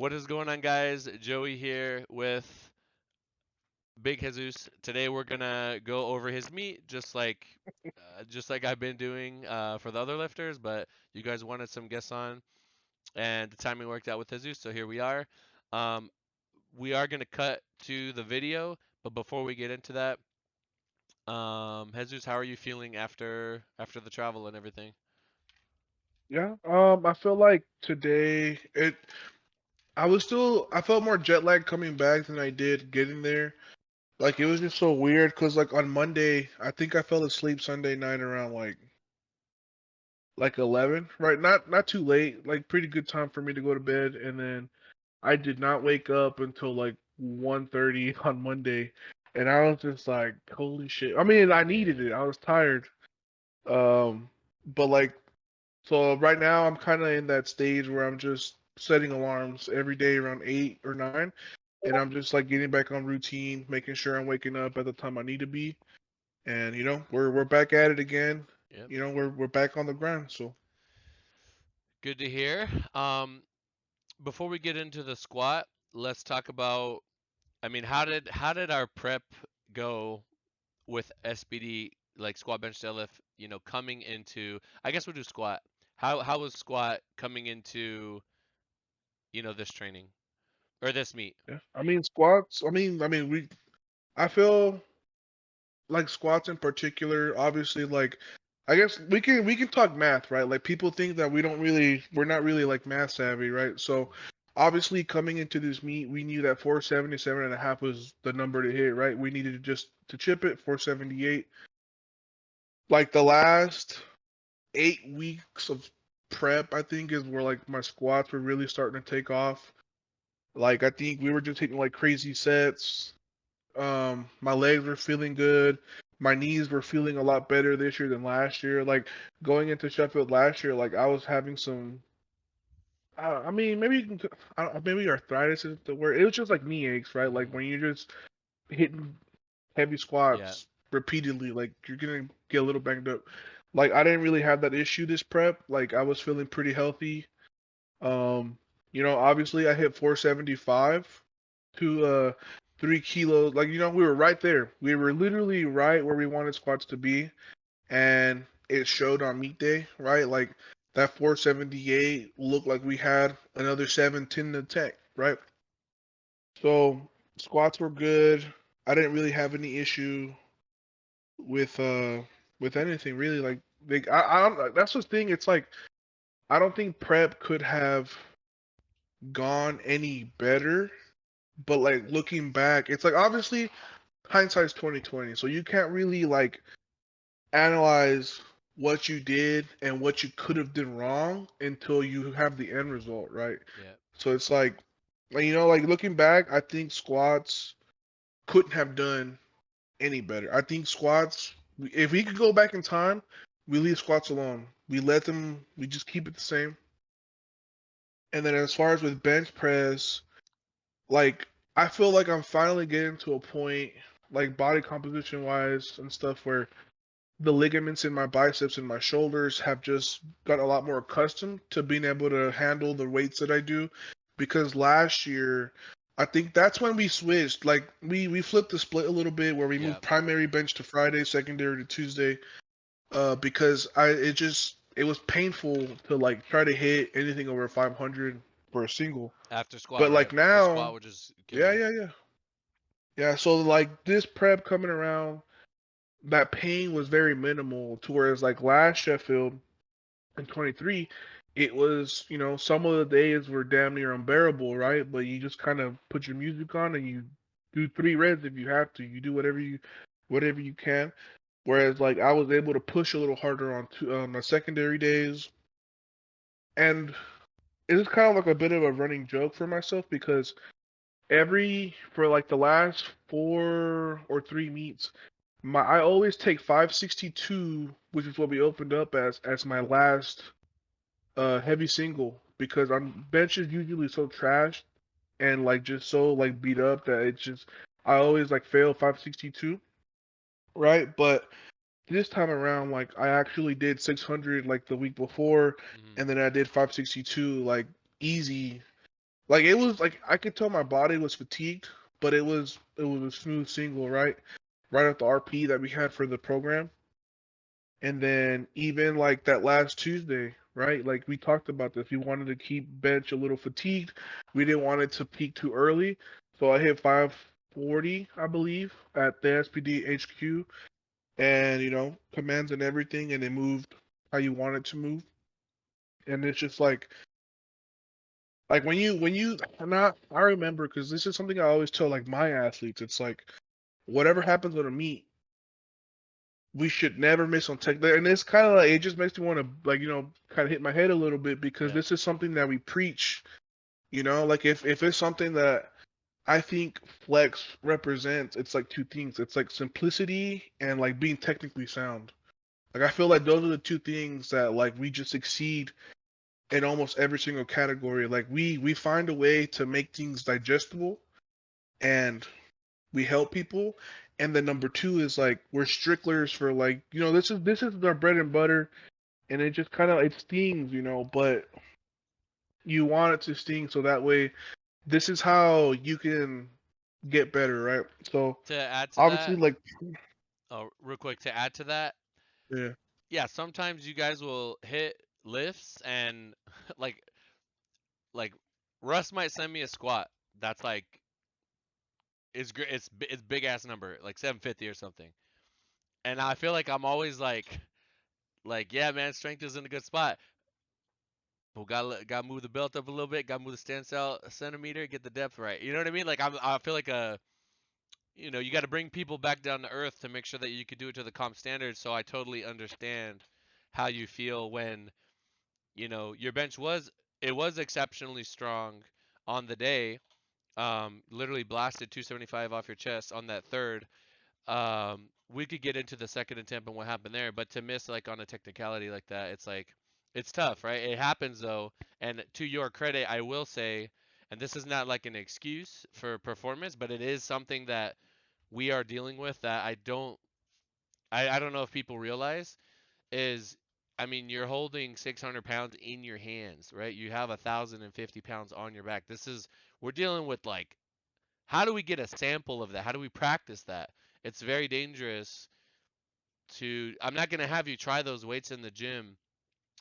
What is going on, guys? Joey here with Big Jesus. Today we're gonna go over his meet, just like I've been doing for the other lifters. But you guys wanted some guests on, and the timing worked out with Jesus, so here we are. Um, we are gonna cut to the video, but before we get into that, Jesus, how are you feeling after the travel and everything? Yeah, I feel like today I felt more jet lag coming back than I did getting there. Like it was just so weird because like on Monday, I think I fell asleep Sunday night around like 11, right? Not too late, like pretty good time for me to go to bed, and then I did not wake up until like 1:30 on Monday, and I was just like, holy shit. I mean, I needed Yeah. it. I was tired. Um, but like So right now I'm kind of in that stage where I'm just setting alarms every day around 8 or 9, and I'm just like getting back on routine, making sure I'm waking up at the time I need to be, and we're back at it again. Yep. We're back on the grind. So Good to hear. Before we get into the squat, let's talk about. I mean, how did our prep go with SBD, like squat, bench, deadlift? Coming into, I guess we'll do squat. How was squat coming into this training or this meet? yeah, I mean squats. I feel like squats in particular. Obviously, like I guess we can talk math, right? Like people think that we're not really like math savvy, right? So obviously coming into this meet, we knew that 477.5 was the number to hit, right? We needed to just to chip it 478. Like the last 8 weeks of prep, I think is where like my squats were really starting to take off. Like I think we were just hitting like crazy sets. My legs were feeling good. My knees were feeling a lot better this year than last year. Like going into Sheffield last year, like I was having some. I mean, maybe you can, maybe arthritis is the word. It was just like knee aches, right? Like Hmm. when you're just hitting heavy Yeah. squats repeatedly, like you're gonna get a little banged up. Like I didn't really have that issue this prep. Like I was feeling pretty healthy. Um, obviously I hit 475 to 3 kilos. Like, we were right there. We were literally right where we wanted squats to be, and it showed on meet day, right? Like that 478 looked like we had another 710 to tech, right? So squats were good. I didn't really have any issue with anything really. Like I don't. That's the thing. It's like I don't think prep could have gone any better. But like looking back, it's like obviously hindsight's 2020, so you can't really like analyze what you did and what you could have done wrong until you have the end result, right? Yeah. So it's like looking back, I think squats couldn't have done any better. I think squats, if we could go back in time, we leave squats alone. We just keep it the same. And then as far as with bench press, like I feel like I'm finally getting to a point, like body composition wise and stuff, where the ligaments in my biceps and my shoulders have just got a lot more accustomed to being able to handle the weights that I do. Because last year, I think that's when we switched. Like we flipped the split a little bit where we Yeah. moved primary bench to Friday, secondary to Tuesday. Because it was painful to like try to hit anything over 500 for a single. After squat, But right? like The squat now, would just kill yeah, you. yeah, yeah. Yeah, so like this prep coming around, that pain was very minimal to whereas like last Sheffield in 23, it was, some of the days were damn near unbearable, right? But you just kind of put your music on and you do 3 reps if you have to. You do whatever you can. Whereas like I was able to push a little harder on my secondary days, and it's kind of like a bit of a running joke for myself because for like the last 4 or 3 meets, I always take 562, which is what we opened up as my last heavy single because I'm bench is usually so trashed and like just so like beat up that it's just I always like fail 562, right? But this time around, like I actually did 600 like the week before, Hmm. and then I did 562 like easy Like it was like I could tell my body was fatigued, but it was a smooth single, right at the RP that we had for the program. And then even like that last Tuesday, right? Like we talked about this. We wanted to keep bench a little fatigued. We didn't want it to peak too early. So I hit 540, I believe, at the SPD HQ and, commands and everything, and it moved how you want it to move. And it's just like when you not I remember because this is something I always tell like my athletes. It's like whatever happens on a meet, we should never miss on tech. And it's kind of like it just makes me want to like kind of hit my head a little bit because Yeah. this is something that we preach. Like if it's something that I think Flex represents, it's like two things. It's like simplicity and like being technically sound. Like I feel like those are the two things that like we just exceed in almost every single category. Like we find a way to make things digestible and we help people. And then number two is like we're stricklers for like this is our bread and butter, and it just kind of it stings, but you want it to sting so that way this is how you can get better, right? So To add to obviously, that, like oh, real quick, to add to that, yeah, yeah, sometimes you guys will hit lifts and like like Russ might send me a squat that's like it's great, it's big ass number like 750 or something, and I feel like I'm always like yeah man, strength is in a good spot, but gotta move the belt up a little bit, gotta move the stance out a centimeter, get the depth right. You know what I mean? Like I feel like you got to bring people back down to earth to make sure that you could do it to the comp standards. So I totally understand how you feel when your bench was exceptionally strong on the day. Literally blasted 275 off your chest on that third. We could get into the second attempt and what happened there, but to miss like on a technicality like that, it's like it's tough, right? It happens though, and to your credit, I will say, and this is not like an excuse for performance, but it is something that we are dealing with that I don't know if people realize is, I mean, you're holding 600 pounds in your hands, right? You have 1,050 pounds on your back. We're dealing with like, how do we get a sample of that? How do we practice that? It's very dangerous I'm not going to have you try those weights in the gym.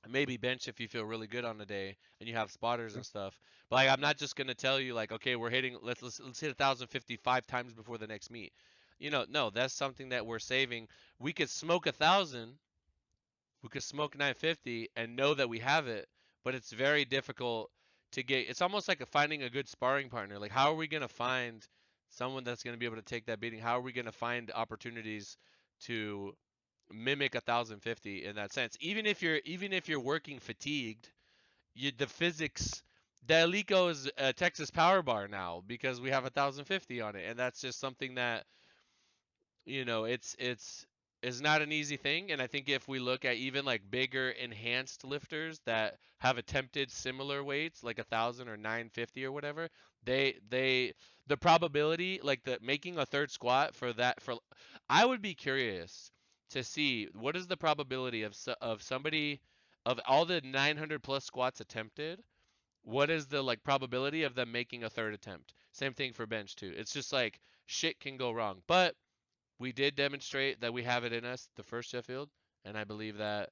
Maybe bench if you feel really good on the day and you have spotters and stuff. But like, I'm not just gonna tell you like, okay, we're hitting, let's hit 1,055 times before the next meet. No, that's something that we're saving. We could smoke 1,000, we could smoke 950 and know that we have it, but it's very difficult to get. It's almost like finding a good sparring partner. Like, how are we gonna find someone that's gonna be able to take that beating? How are we gonna find opportunities to mimic 1,050 in that sense? Even if you're working fatigued, the physics. The Alico is a Texas Power Bar now because we have 1,050 on it, and that's just something that it's not an easy thing. And I think if we look at even like bigger enhanced lifters that have attempted similar weights, like 1,000 or 950 or whatever, they the probability like the making a third squat for I would be curious to see what is the probability of somebody of all the 900 plus squats attempted. What is the like probability of them making a third attempt? Same thing for bench too. It's just like shit can go wrong, but we did demonstrate that we have it in us the first Sheffield, and I believe that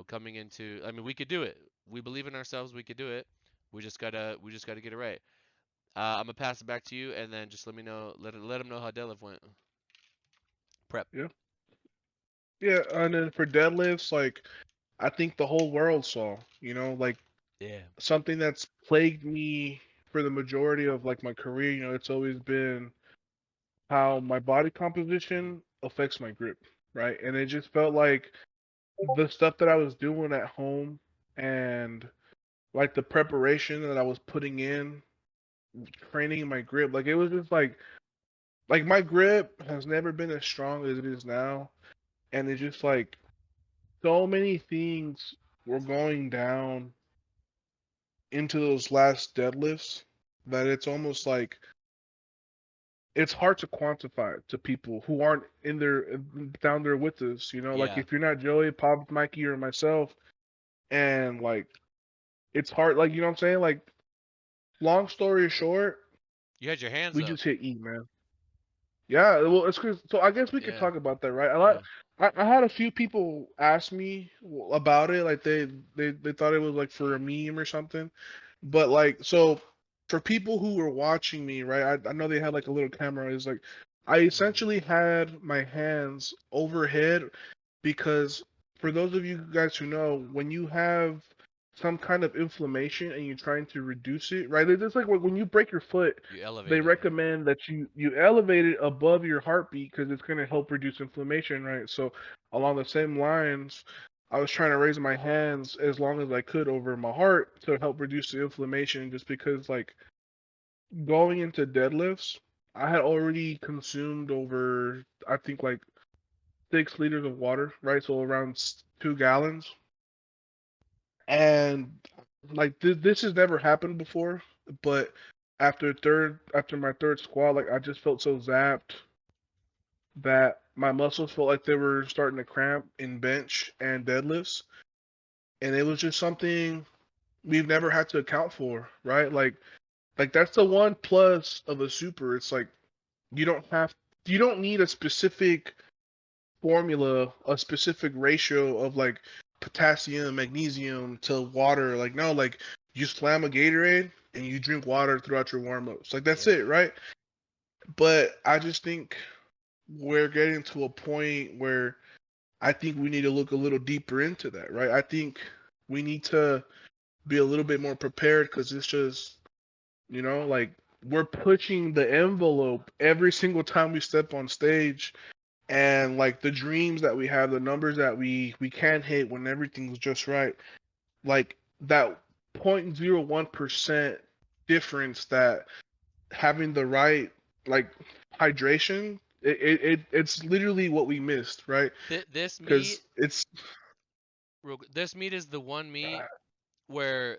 coming into, I mean, we could do it. We believe in ourselves. We could do it. We just gotta get it right. I'm gonna pass it back to you, and then just let me know. Let them know how deadlift went. Prep. yeah, yeah. And then for deadlifts, like I think the whole world saw, like Yeah. something that's plagued me for the majority of like my career. It's always been how my body composition affects my grip, right? And it just felt like the stuff that I was doing at home and like the preparation that I was putting in, training my grip, like it was just like my grip has never been as strong as it is now, and it's just like so many things were going down into those last deadlifts that it's almost like it's hard to quantify to people who aren't in there down there with us. Like Yeah. if you're not Joey, Pop, Mikey, or myself, and like it's hard. Like what I'm saying, like long story short, You had your hands we up. just hit E, man. Yeah, well, it's cause, so I guess we could Yeah. talk about that, right? Yeah. I had a few people ask me about it, like they thought it was like for a meme or something, but like so for people who were watching me, right? I know they had like a little camera. It's like I Mhm. essentially had my hands overhead because for those of you guys who know, when you have some kind of inflammation and you're trying to reduce it, right? It's just like when you break your foot, You they elevate it. Yeah. recommend that you elevate it above your heartbeat because it's going to help reduce inflammation, right? So along the same lines, I was trying to raise my hands as long as I could over my heart to help reduce the inflammation, just because like going into deadlifts, I had already consumed over I think like 6 liters of water, right? So around 2 gallons. And like this has never happened before, but after my third squat, like I just felt so zapped that my muscles felt like they were starting to cramp in bench and deadlifts, and it was just something we've never had to account for, right? Like that's the one plus of a super. It's like you don't have you don't need a specific formula, a specific ratio of like potassium, magnesium to water. Like no, like you slam a Gatorade and you drink water throughout your warm ups. Like that's Yeah. it, right? But I just think we're getting to a point where I think we need to look a little deeper into that, right? I think we need to be a little bit more prepared because it's just, like we're pushing the envelope every single time we step on stage, and like the dreams that we have, the numbers that we can hit when everything's just right, like that 0.01% difference, that having the right like hydration, it's literally what we missed, right? This meat, Because it's this meat is the one meat where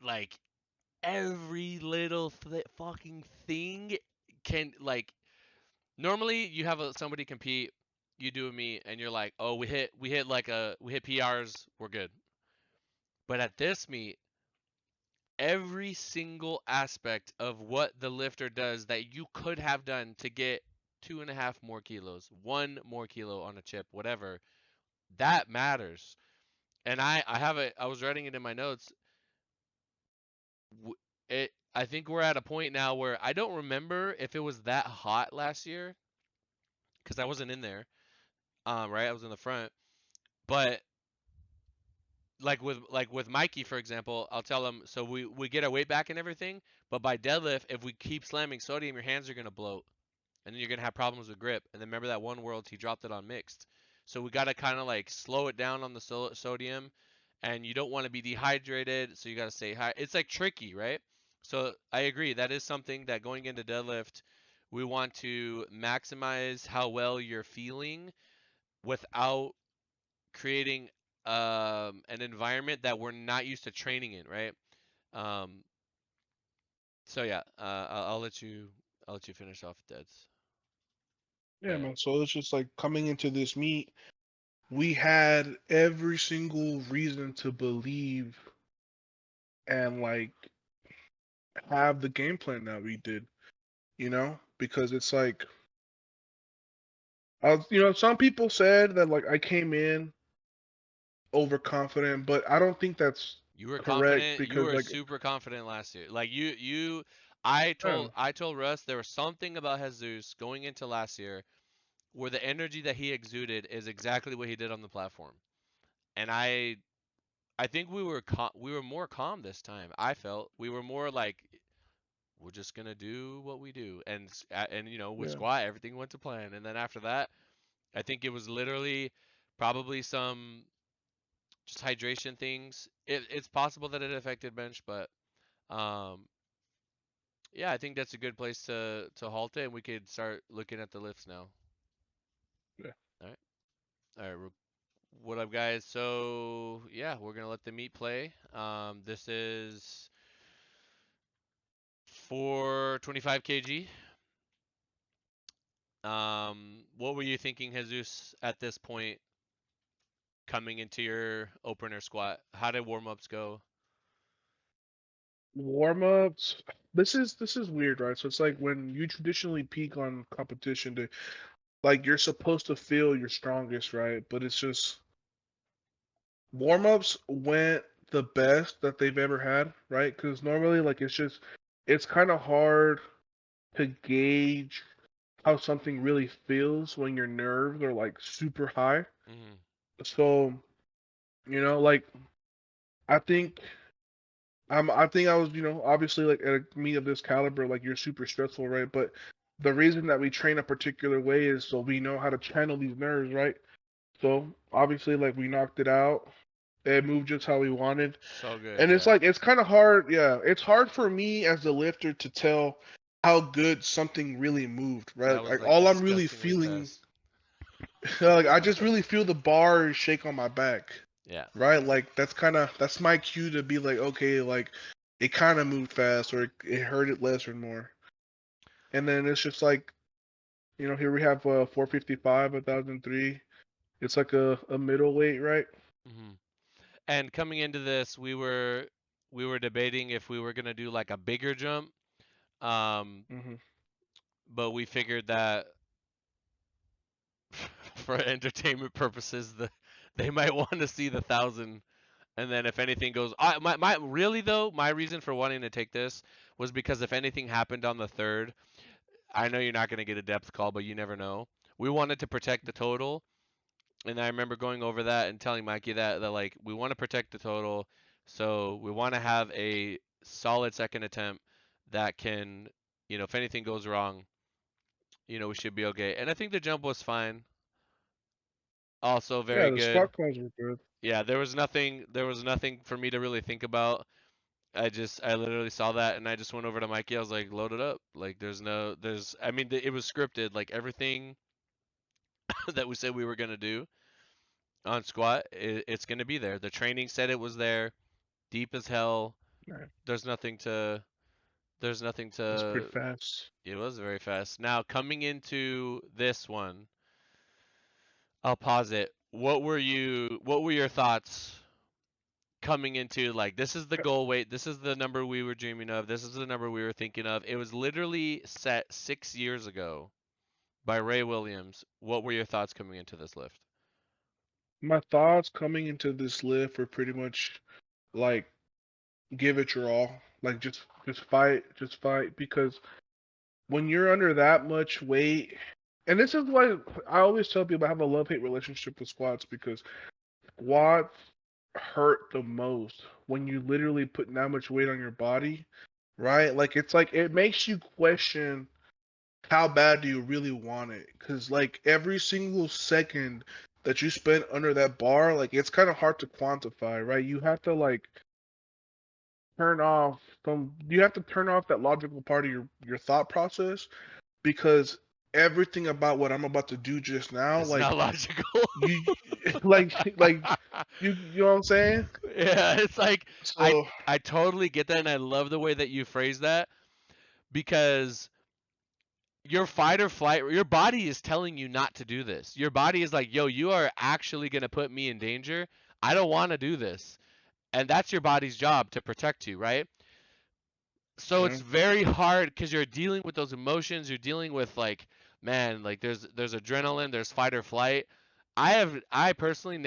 like every little fucking thing can like normally you have somebody compete, you do a meet and you're like, "Oh, we hit PRs, we're good." But at this meet, every single aspect of what the lifter does that you could have done to get 2.5 more kilos, 1 more kilo on a chip, whatever, that matters. And I was writing it in my notes. I think we're at a point now where I don't remember if it was that hot last year because I wasn't in there. Right, I was in the front, but like with Mikey for example, I'll tell him so we get our weight back and everything, but by deadlift, if we keep slamming sodium, your hands are gonna bloat, and then you're gonna have problems with grip. And then remember that one world he dropped it on mixed, so we gotta kind of like slow it down on the sodium, and you don't want to be dehydrated, so you gotta stay high. It's like tricky, right? So I agree that is something that going into deadlift, we want to maximize how well you're feeling without creating an environment that we're not used to training in, right? Um, so yeah, I'll let you finish off Deads. But yeah, yeah, man. So it's just like coming into this meet, we had every single reason to believe and like have the game plan that we did, because it's like some people said that like I came in overconfident, but I don't think that's you were correct confident. You because were like super confident last year. Like yeah, I told Russ there was something about Jesus going into last year where the energy that he exuded is exactly what he did on the platform. And I think we were more calm this time. I felt we were more like we're just gonna do what we do, and with yeah, squat everything went to plan, and then after that, I think it was literally probably some just hydration things. It's possible that it affected bench, but um, yeah, I think that's a good place to halt it, and we could start looking at the lifts now. yeah, All right, all right. What up, guys? So yeah, we're gonna let the meat play. This is for 25 kg. What were you thinking, Jesus, at this point coming into your opener squat? How did warm ups go? Warm ups. This is weird, right? So it's like when you traditionally peak on competition day, like you're supposed to feel your strongest, right? But it's just warm ups went the best that they've ever had, right? Because normally, like it's kind of hard to gauge how something really feels when your nerves are like super high. Hmm. So like I think I think I was, obviously like at a meet of this caliber, like you're super stressful, right? But the reason that we train a particular way is so we know how to channel these nerves, right? So obviously, like we knocked it out. It moved just how we wanted. So good, And it's yeah. like it's kind of hard, yeah. It's hard for me as the lifter to tell how good something really moved, That right? was Like like all I'm really disgustingly feeling, fast. like I just really feel the bars shake on my back, Yeah. right? Like that's my cue to be like, okay, like it kind of moved fast or it hurt it less or more. And then it's just like, here we have 455, 1003. It's like a middleweight, right? Hmm. And coming into this, we were debating if we were gonna do like a bigger jump, um, Hmm. but we figured that for entertainment purposes, they might want to see the 1,000. And then if anything goes, my really though, my reason for wanting to take this was because if anything happened on the third, I know you're not going to get a depth call, but you never know. We wanted to protect the total, and I remember going over that and telling Mikey that like we want to protect the total, so we want to have a solid second attempt that can, if anything goes wrong, we should be okay. And I think the jump was fine. Also Yeah, very the good. squat calls were good. Yeah, there was nothing for me to really think about. I literally saw that and I just went over to Mikey. I was like, load it up. Like I mean, it was scripted. Like everything that we said we were gonna do on squat, it's gonna be there. The training said it was there, deep as hell. Yeah, There's nothing to, there's nothing it's pretty to. fast. It was very fast. Now coming into this one, I'll pause it. What were your thoughts coming into like this is the goal weight, this is the number we were dreaming of, this is the number we were thinking of. It was literally set 6 years ago by Ray Williams. What were your thoughts coming into this lift? My thoughts coming into this lift were pretty much like give it your all. Like just fight because when you're under that much weight, and this is why I always tell people I have a love-hate relationship with squats because squats hurt the most when you literally put that much weight on your body, right? Like it makes you question how bad do you really want it? Because like every single second that you spend under that bar, like it's kind of hard to quantify, right? You have to turn off that logical part of your thought process because everything about what I'm about to do just now, It's not like logical. you, like you know what I'm saying? Yeah, it's like I So I totally get that and I love the way that you phrase that because your fight or flight, your body is telling you not to do this. Your body is like, yo, you are actually going to put me in danger. I don't want to do this. And that's your body's job to protect you, right? So it's yeah, very hard because you're dealing with those emotions. You're dealing with like, man, like there's adrenaline, there's fight or flight. I personally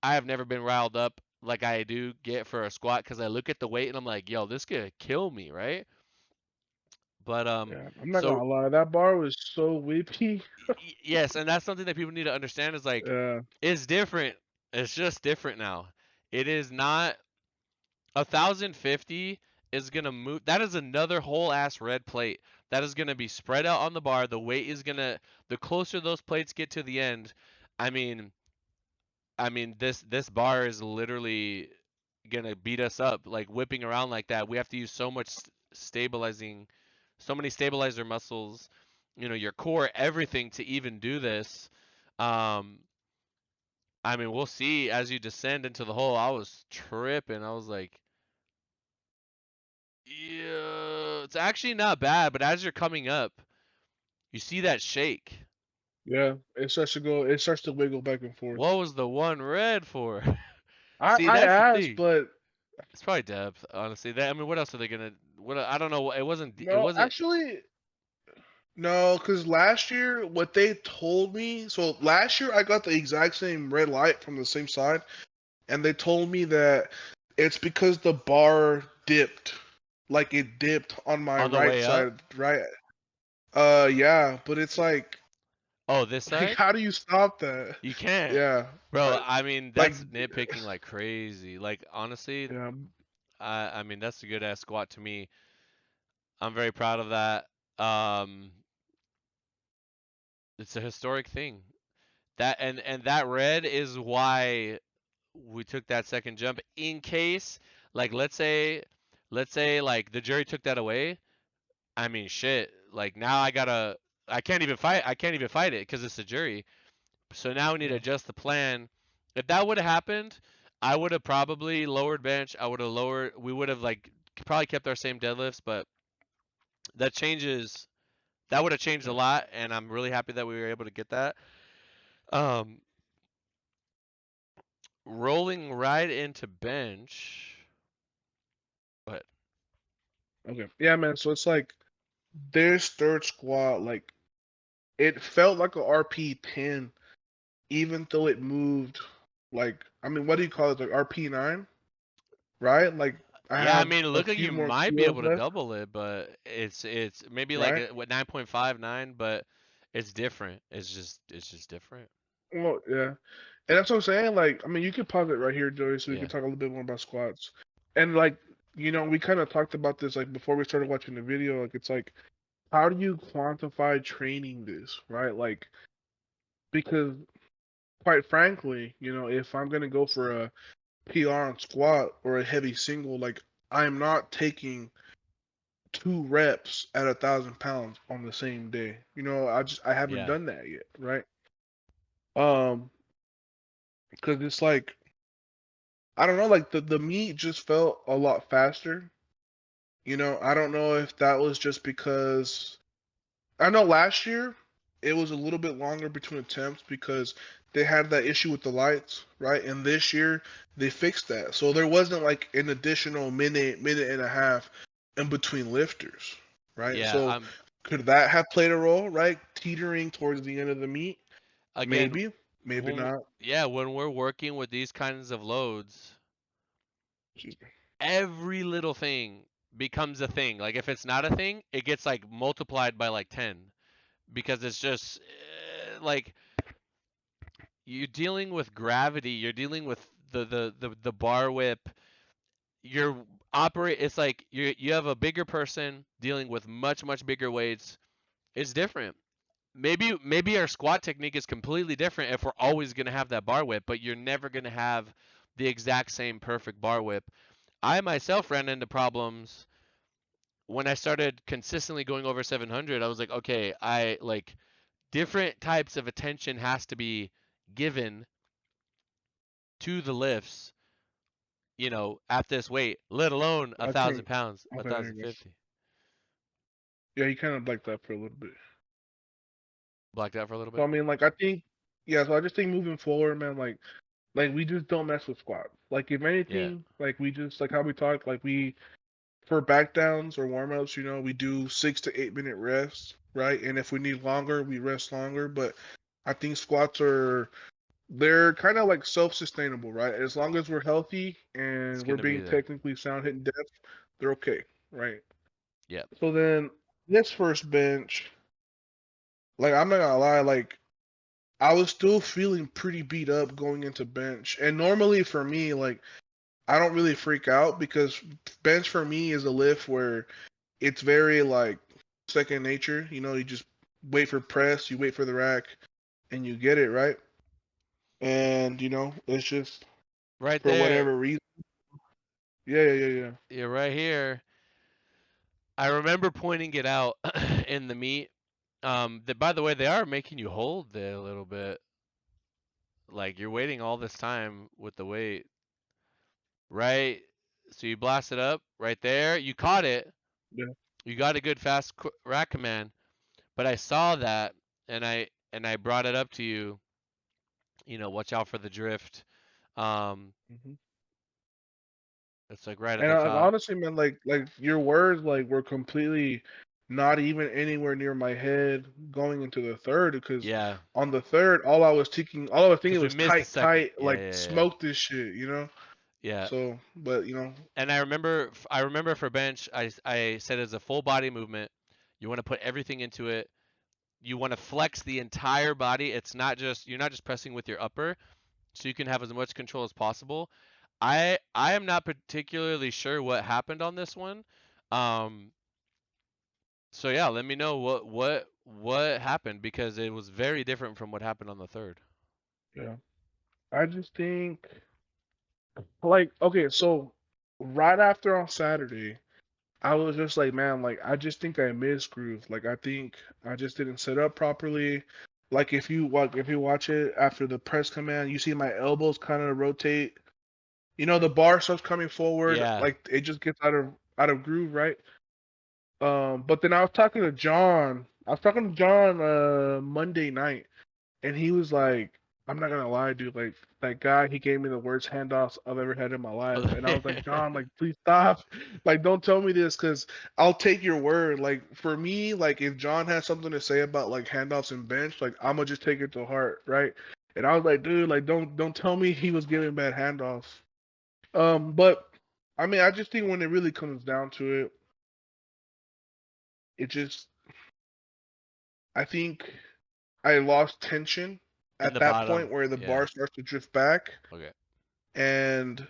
I have never been riled up like I do get for a squat because I look at the weight and I'm like, yo, this could kill me, right? But yeah, I'm not so gonna lie, that bar was so whippy. yes, and that's something that people need to understand is like Yeah, it's different. It's just different now. It is not 1,050 is gonna move. That is another whole ass red plate. That is gonna be spread out on the bar. The weight is gonna. The closer those plates get to the end, I mean, this bar is literally gonna beat us up. Like whipping around like that, we have to use stabilizing, so many stabilizer muscles. Your core, everything to even do this. Um, I mean, we'll see as you descend into the hole. I was tripping. I was like, yeah, it's actually not bad, but as you're coming up, you see that shake. yeah, it starts to wiggle back and forth. What was the one red for? I See, I that's the asked, thing. but It's probably depth, honestly. That I mean, what else are they gonna? What I don't know. It wasn't. It No, wasn't actually, no, because last year what they told me. So last year I got the exact same red light from the same side, and they told me that it's because the bar dipped, like it dipped on my on the right way up. side, right? Yeah, but it's Oh, this like side. how do you stop that? You can't, Yeah, bro. right. I mean, Like, that's nitpicking like crazy. Like honestly, yeah, I mean that's a good ass squat to me. I'm very proud of that. Um, it's a historic thing. That and that red is why we took that second jump in case like let's say like the jury took that away. I mean shit. Like now I can't even fight it because it's a jury. So now we need to yeah, adjust the plan. If that would have happened, I would have probably lowered bench. I would have lowered. We would have like probably kept our same deadlifts, but that changes. That would have changed a yeah. lot, and I'm really happy that we were able to get that. Um, rolling right into bench, but Okay, yeah, man. So it's like this third squat, like it felt like a RP10, even though it moved. Like, I mean, what do you call it? Like RP9, right? Like I yeah, I have mean, it a looked like few you more might be kilos able to left, double it, but it's maybe like right? what 9.5 9, but it's different. It's just different. Well, yeah. And that's what I'm saying. Like, I mean, you can pause it right here, Joey, so we Yeah, can talk a little bit more about squats. And like, we kind of talked about this like before we started watching the video. Like, it's like, how do you quantify training this, right? Like, because quite frankly, if I'm gonna go for a PR on squat or a heavy single, like, I'm not taking 2 reps at 1,000 pounds on the same day. I haven't yeah. done that yet, right? Um, because it's like I don't know, like the meet just felt a lot faster. I don't know if that was just because I know last year it was a little bit longer between attempts because they had that issue with the lights, right? And this year they fixed that. So there wasn't like an additional minute, minute and a half in between lifters, right? Yeah, So could that have played a role, right? Teetering towards the end of the meet? again, Maybe, maybe not. yeah, when we're working with these kinds of loads, Excuse me. every little thing becomes a thing. Like if it's not a thing, it gets like multiplied by like 10 because it's just like you're dealing with gravity, you're dealing with the bar whip, you're operate it's like you have a bigger person dealing with much bigger weights. It's different. Maybe our squat technique is completely different if we're always going to have that bar whip, but you're never going to have the exact same perfect bar whip. I myself ran into problems when I started consistently going over 700. I was like, okay, I like different types of attention has to be given to the lifts, at this weight, let alone a I thousand think. pounds, a Okay, there thousand you go. fifty. Yeah, he kind of liked that for a little bit. Blacked out for a little So bit. I mean, like I think, yeah. So I just think moving forward, man, like we just don't mess with squats. Like if Yeah, anything, like we just like how we talked, like we for back downs or warm ups, we do 6 to 8 minute rests, right? And if we need longer, we rest longer. But I think squats they're kind of like self sustainable, right? As long as we're healthy it's and we're gonna be being there. technically sound hitting depth, they're okay, right? Yep. So then this first bench, like I'm not gonna lie, like I was still feeling pretty beat up going into bench. And normally for me, like I don't really freak out because bench for me is a lift where it's very like second nature. You just wait for press, you wait for the rack, and you get it, right? And it's just Right for there. whatever reason. Yeah, yeah, yeah, yeah. You're right here. I remember pointing it out in the meet. That by the way, they are making you hold there a little bit. Like you're waiting all this time with the weight, right? So you blast it up right there. You caught it. Yeah. You got a good fast rack command. But I saw that, and I brought it up to you. Watch out for the drift. Um, Hmm. It's like right at And the top. honestly, man, like your words like were completely not even anywhere near my head going into the third because Yeah, on the third, all I was thinking because we was missed the tight, second. tight, Yeah, like yeah, yeah, smoke this shit, you know. yeah. So, but And I remember for bench, I said as a full body movement, you want to put everything into it. You want to flex the entire body. It's not just you're not just pressing with your upper, so you can have as much control as possible. I am not particularly sure what happened on this one. Um, so yeah, let me know what happened because it was very different from what happened on the third. yeah, I just think like okay, so right after on Saturday. I was just like, man, like I just think I missed groove. Like I think I just didn't set up properly. Like if you watch it after the press command, you see my elbows kind of rotate. You know, the bar starts coming forward, Yeah. like it just gets out of groove, right? But then I was talking to John. I was talking to John Monday night, and he was like, I'm not gonna lie, dude, like that guy, he gave me the worst handoffs I've ever had in my life. And I was like, John, like, please stop. Like, don't tell me this because I'll take your word. Like, for me, like, if John has something to say about like handoffs and bench, like, I'm gonna just take it to heart, right? And I was like, dude, like, don't tell me he was giving bad handoffs. But I mean, I just think when it really comes down to it, it just, I think I lost tension In at the that bottom. point where the Yeah. bar starts to drift back. Okay. And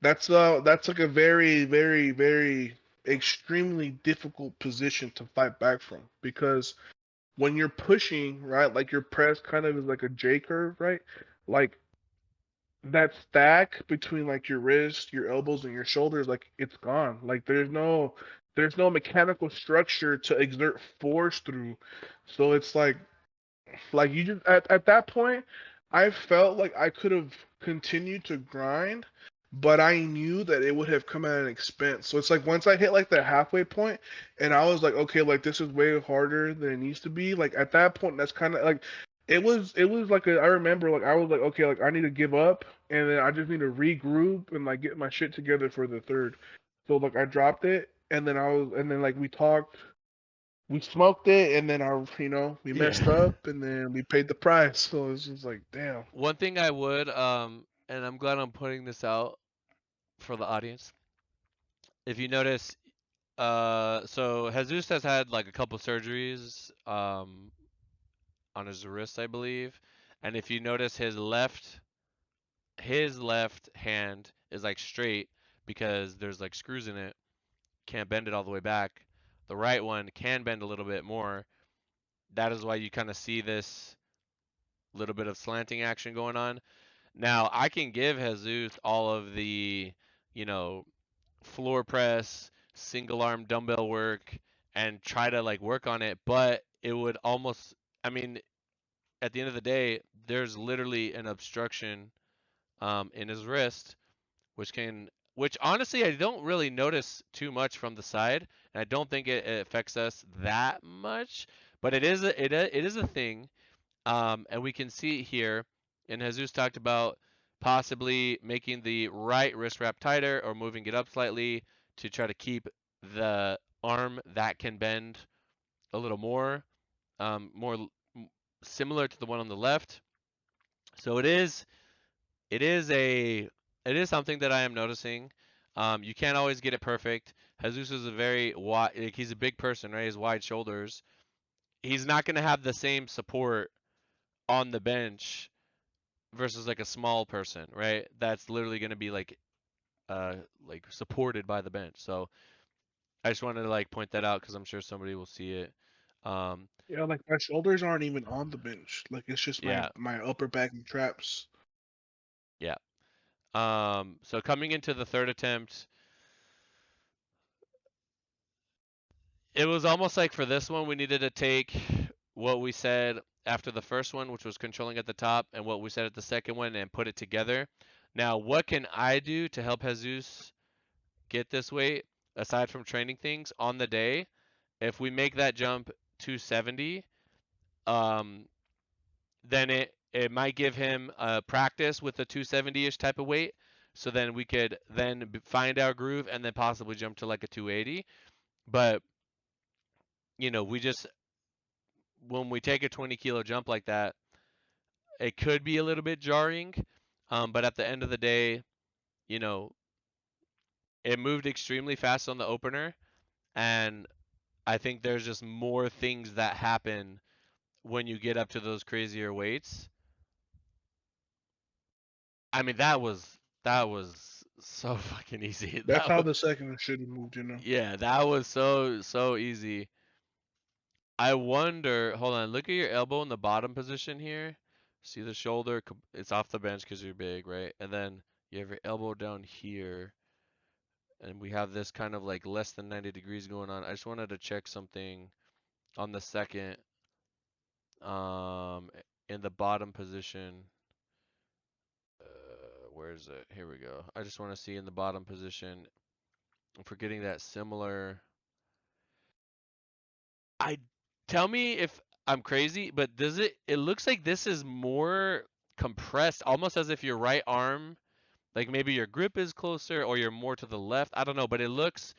that's like a very very extremely difficult position to fight back from because when you're pushing right like your press kind of is like a J curve right like that stack between like your wrist your elbows and your shoulders like it's gone like there's no mechanical structure to exert force through so it's like you just at that point, I felt like I could have continued to grind, but I knew that it would have come at an expense. So it's like once I hit like the halfway point, and I was like, okay, like this is way harder than it needs to be. Like at that point, that's kind of like it was like I remember like I was like, okay, like I need to give up, and then I just need to regroup and like get my shit together for the third. So like I dropped it, and then like we smoked it, and then we Yeah. messed up, and then we paid the price. So it's just like, damn. One thing I would, and I'm glad I'm putting this out for the audience. If you notice, so Jesus has had like a couple surgeries, on his wrist, I believe, and if you notice, his left hand is like straight because there's like screws in it, can't bend it all the way back. The right one can bend a little bit more. That is why you kind of see this little bit of slanting action going on. Now, I can give Jesus all of the, you know, floor press, single arm dumbbell work, and try to like work on it, but it would almost, I mean, at the end of the day, there's literally an obstruction in his wrist, which honestly I don't really notice too much from the side, and I don't think it affects us that much, but it is a thing. And we can see here, and Jesus talked about possibly making the right wrist wrap tighter or moving it up slightly to try to keep the arm that can bend a little more similar to the one on the left. So it is something that I am noticing. You can't always get it perfect. Jesus is a very wide, like he's a big person, right? His wide shoulders. He's not going to have the same support on the bench versus like a small person, right? That's literally going to be like supported by the bench. So I just wanted to like point that out because I'm sure somebody will see it. Um, Yeah, like my shoulders aren't even on the bench. Like it's just my yeah, my upper back and traps. yeah. So coming into the third attempt, it was almost like for this one we needed to take what we said after the first one, which was controlling at the top, and what we said at the second one, and put it together. Now, what can I do to help Jesus get this weight aside from training things on the day? If we make that jump 270, um, then it might give him practice with the 270-ish type of weight. So then we could then find our groove and then possibly jump to like a 280. But we just when we take a 20 kilo jump like that, it could be a little bit jarring. But at the end of the day, you know, it moved extremely fast on the opener, and I think there's just more things that happen when you get up to those crazier weights. I mean, that was so fucking easy. That's how the second should have moved. Yeah, that was so easy. I wonder. Hold on. Look at your elbow in the bottom position here. See the shoulder? It's off the bench because you're big, right? And then you have your elbow down here, and we have this kind of like less than 90 degrees going on. I just wanted to check something on the second, um, in the bottom position. Where is it? Here we go. I just want to see in the bottom position. I'm forgetting that similar. I Tell me if I'm crazy, but does it? It looks like this is more compressed, almost as if your right arm, like maybe your grip is closer or you're more to the left. I don't know, but it looks.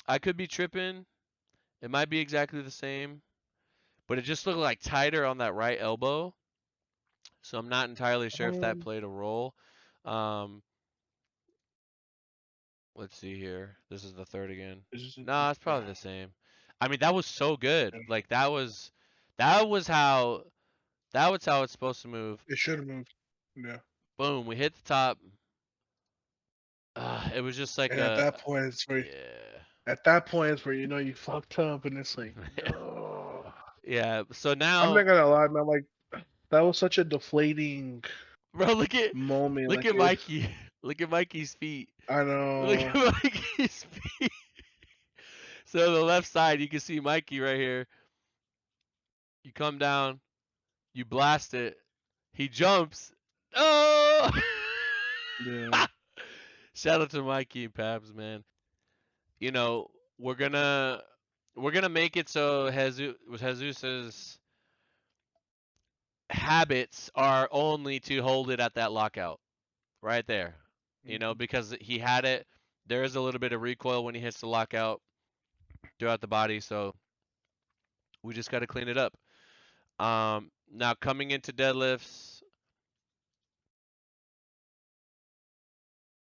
I could be tripping. It might be exactly the same, but it just looked like tighter on that right elbow. So I'm not entirely sure if that Um, played a role. Um, let's see here. This is the third again. it's just, No, it's yeah, probably the same. I mean, that was so good. Like that was how it's supposed to move. it should have moved. Yeah. Boom, we hit the top. It was just like And at that point, yeah. it's where you fucked up, and it's like, no. Yeah. So I'm not now, gonna lie, man. Like that was such a deflating bro, look at moment. look Like at it, Mikey. Look at Mikey's feet. I Look at know. Mikey's feet. So the left side, you can see Mikey right here. You come down, you blast it. He jumps. Oh! Yeah. Shout out to Mikey and Pabs, man. You know, we're gonna we're gonna make it so Jesus's habits are only to hold it at that lockout right there. Mhm. Because he had it. There is a little bit of recoil when he hits the lockout throughout the body, so we just got to clean it up. Now coming into deadlifts,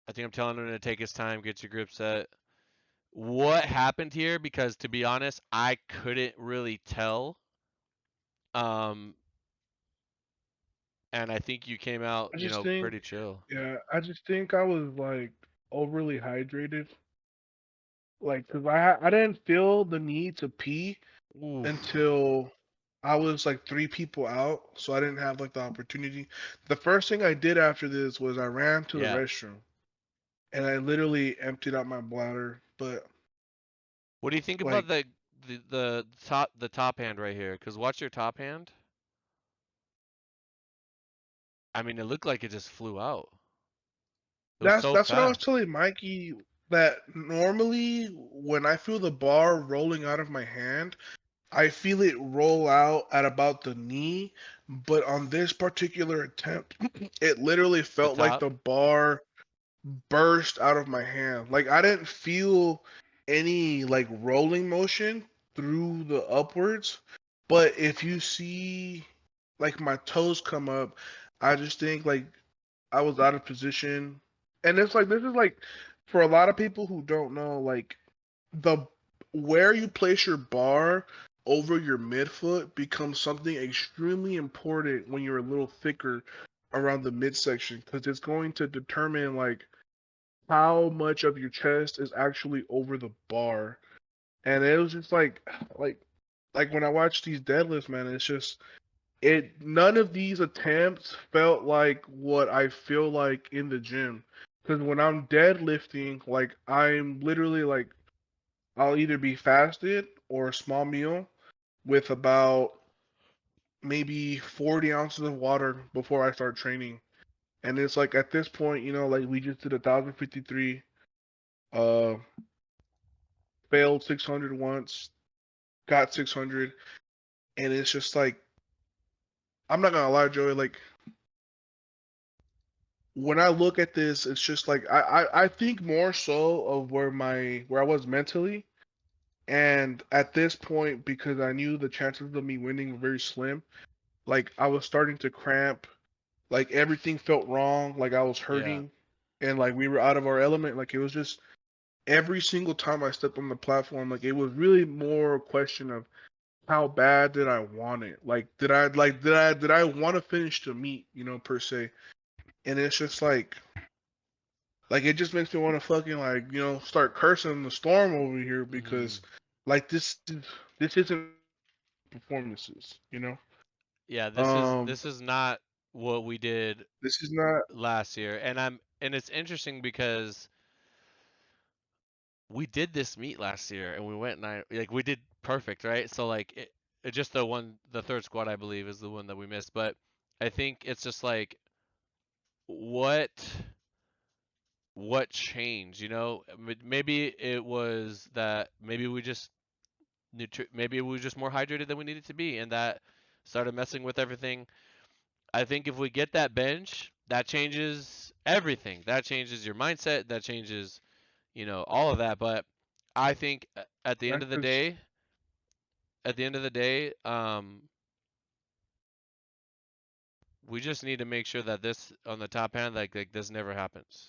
I think I'm telling him to take his time, get your grip set. What happened here? Because to be honest, I couldn't really tell. Um, and I think you came out, I just think, pretty chill. yeah, I just think I was like overly hydrated. Like, cause I didn't feel the need to pee Oof. until I was like three people out, so I didn't have like the opportunity. The first thing I did after this was I ran to the Yeah. restroom and I literally emptied out my bladder. But What do you think about like the top hand right here? Cause watch your top hand. I mean, it looked like it just flew out. It was so that's what I was fast. telling Mikey, that normally when I feel the bar rolling out of my hand, I feel it roll out at about the knee, but on this particular attempt, it literally The felt like top. the bar burst out of my hand. Like I didn't feel any like rolling motion through the upwards, but if you see like my toes come up, I just think like I was out of position. And it's like this is like for a lot of people who don't know, like the where you place your bar over your midfoot becomes something extremely important when you're a little thicker around the midsection, because it's going to determine like how much of your chest is actually over the bar. And it was just like like when I watch these deadlifts, man, it's just it none of these attempts felt like what I feel like in the gym. Because when I'm deadlifting, like I'm literally like I'll either be fasted or a small meal with about maybe 40 ounces of water before I start training. And it's like at this point, like we just did 1,053, uh, failed 600 once, got 600, and it's just like I'm not gonna lie, Joey. Like when I look at this, it's just like I think more so of where I was mentally, and at this point, because I knew the chances of me winning were very slim, like I was starting to cramp, like everything felt wrong, like I was Yeah. hurting, and like we were out of our element. Like it was just every single time I stepped on the platform, like it was really more a question of how bad did I want it? Like did I want to finish the meet, per se? And it's just like it just makes me want to fucking like start cursing the storm over here Mhm. because like this isn't performances. Yeah, this is Um, this is not what we did this is not. last year. And it's interesting because we did this meet last year and we went nine, like we did perfect, right? So like it just the third squad I believe is the one that we missed, but I think it's just like what what changed, you know? Maybe it was that maybe we just maybe we were just more hydrated than we needed to be and that started messing with everything. I think if we get that bench, that changes everything. That changes your mindset, that changes, all of that, but I think at the end That's of the just day, at the end of the day, we just need to make sure that this on the top hand, like this never happens.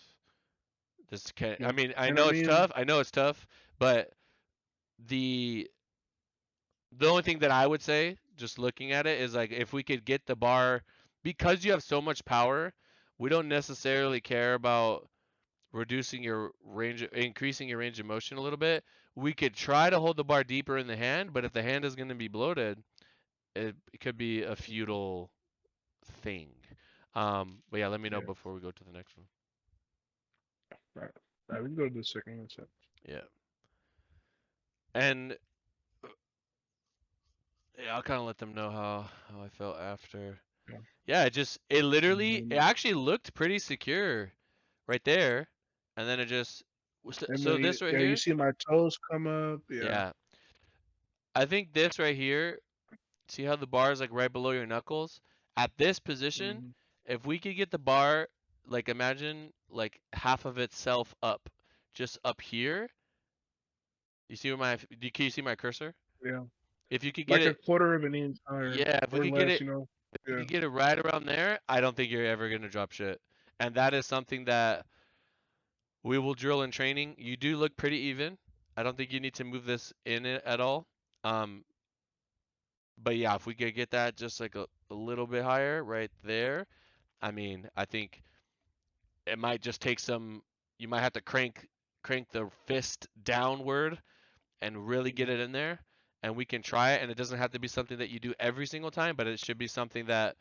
This can I yeah. mean, I And I know it's mean, tough. I know it's tough, but the the only thing that I would say, just looking at it, is like if we could get the bar, because you have so much power, we don't necessarily care about reducing your range, increasing your range of motion a little bit. We could try to hold the bar deeper in the hand, but if the hand is going to be bloated, it could be a futile thing. But yeah, let me know yeah. before we go to the next one. Right. Right, we can go to the second one. So, Yeah, and yeah, I'll kind of let them know how I felt after. yeah. Yeah, it literally it And actually looked pretty secure right there, and then it just then so this right yeah, you here, see my toes come up. Yeah. yeah, I think this right here. See how the bar is like right below your knuckles? At this position, Hmm. if we could get the bar, like imagine like half of itself up, just up here. You see where can you see my cursor? Yeah. If you could get Like a it, quarter of an inch higher yeah, if we or could get less. it, if we Yeah. could get it right around there, I don't think you're ever gonna drop shit. And that is something that we will drill in training. You do look pretty even. I don't think you need to move this in it at all. Um, but yeah, if we could get that just like a little bit higher right there, I mean, I think it might just take some. You might have to crank the fist downward and really get Mhm. it in there, and we can try it. And it doesn't have to be something that you do every single time, but it should be something that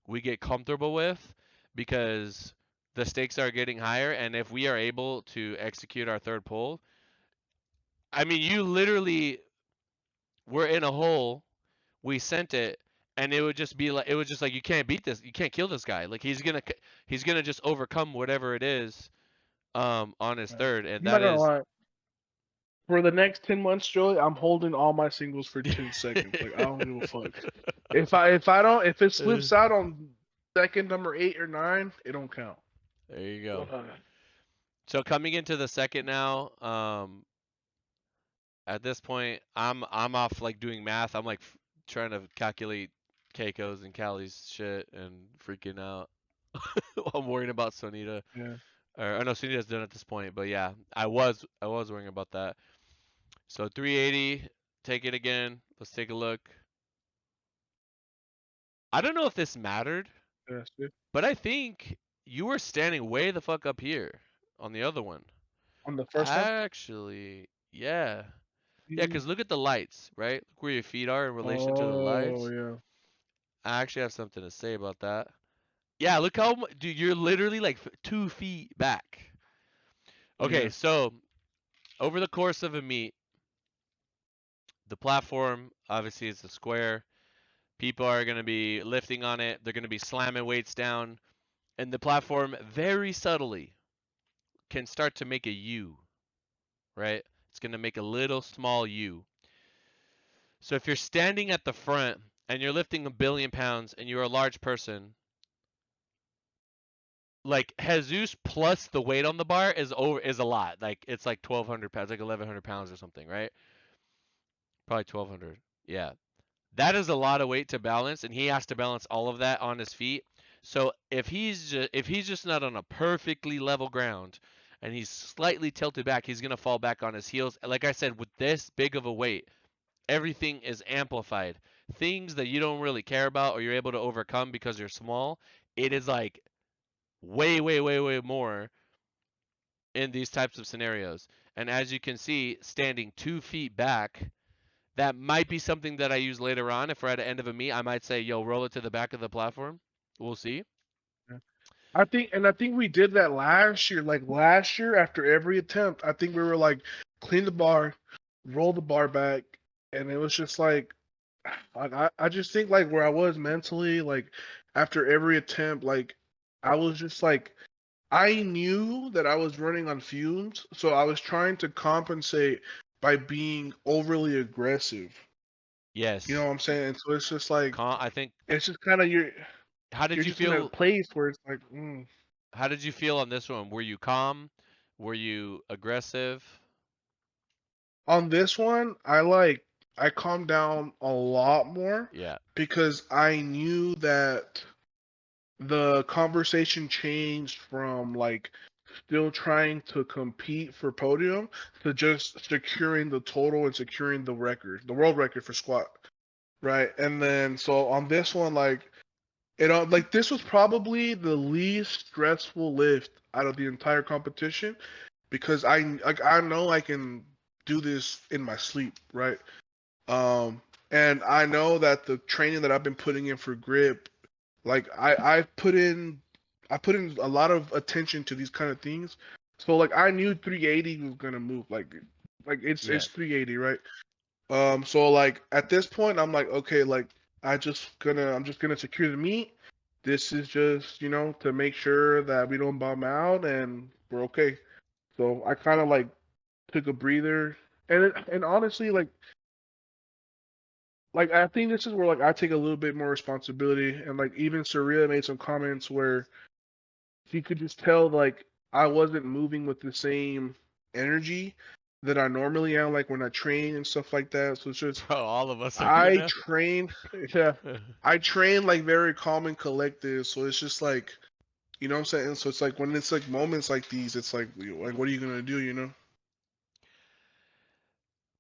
we get comfortable with because the stakes are getting higher. And if we are able to execute our third pull, I mean, you literally were in a hole. We sent it, and it would just be like it was just like you can't beat this, you can't kill this guy. Like he's gonna just overcome whatever it is on his Right. third, and I'm not that gonna is lie. For the next 10 months, Joey, I'm holding all my singles for 10 seconds. Like I don't give a fuck. If it there slips out on second number 8 or 9, it don't count. you go. Uh, So coming into the second now, at this point, I'm off like doing math. I'm like trying to calculate Keiko's and Callie's shit and freaking out. I'm worrying about Sonita. yeah. Or I know Sonita's done at this point, but yeah, I was worrying about that. So 380, take it again. Let's take a look. I don't know if this mattered, That's it. but I think you were standing way the fuck up here on the other one. On the first one. Actually, yeah. Yeah, Mhm. because look at the lights, right? Look where your feet are in relation to the Oh lights. yeah. I actually have something to say about that. Yeah, look how much, dude, you're literally like 2 feet back. Okay, Yeah. so over the course of a meet, the platform obviously is a square. People are going to be lifting on it. They're going to be slamming weights down. And the platform very subtly can start to make a U, right? It's going to make a little small U. So if you're standing at the front and you're lifting 1 billion pounds and you're a large person, like Jesus plus the weight on the bar is a lot. Like it's like 1,200 pounds, like 1,100 pounds or something, right? Probably 1,200. Yeah, that is a lot of weight to balance, and he has to balance all of that on his feet. So if he's just not on a perfectly level ground, and he's slightly tilted back, he's gonna fall back on his heels. Like I said, with this big of a weight, everything is amplified. Things that you don't really care about or you're able to overcome because you're small, it is like way, way, way, way more in these types of scenarios. And as you can see, standing 2 feet back, that might be something that I use later on. If we're at the end of a meet, I might say, yo, roll it to the back of the platform. We'll see. I think we did that last year. Like last year, after every attempt, I think we were like, clean the bar, roll the bar back, and it was just like I just think like where I was mentally, like after every attempt, like I was just like I knew that I was running on fumes, so I was trying to compensate by being overly aggressive. You know Yes. what I'm saying? So it's just like I think. it's just kind of How you're did you just in a feel? place where it's like. How did you feel on this one? Were you calm? Were you aggressive? On this one, I calmed down a lot more Yeah. because I knew that the conversation changed from like still trying to compete for podium to just securing the total and securing the record, the world record for squat, right? And then so on this one, like like this was probably the least stressful lift out of the entire competition because I know I can do this in my sleep, right? Um, and I know that the training that I've been putting in for grip, like I put in a lot of attention to these kind of things. So like I knew 380 was gonna move like Yeah. it's 380, right? So like at this point I'm like okay, like I'm just gonna secure the meet. This is just, to make sure that we don't bomb out and we're okay. So I kind of like took a breather, and honestly, like I think this is where like I take a little bit more responsibility, and like even Surya made some comments where she could just tell like I wasn't moving with the same energy that I normally am, like when I train and stuff like that. So it's just Bro, all of us are here I now. train, yeah, I train like very calm and collected. So it's just like what I'm saying. So it's like when it's like moments like these, it's like what are you gonna do?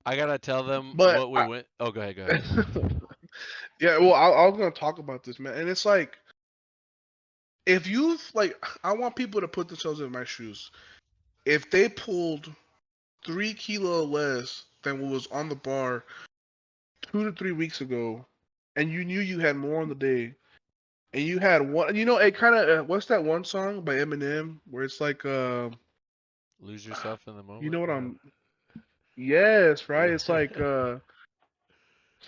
I gotta tell them But what we went. Oh, go ahead, go ahead. yeah, well, I was gonna talk about this, man, and it's like if you like, I want people to put themselves in my shoes. If they pulled 3 kilo less than what was on the bar 2 to 3 weeks ago, and you knew you had more on the day, and you had one, it kind of what's that one song by Eminem where it's like, Lose yourself in the you moment. know what I'm? Yes, right. It's like, so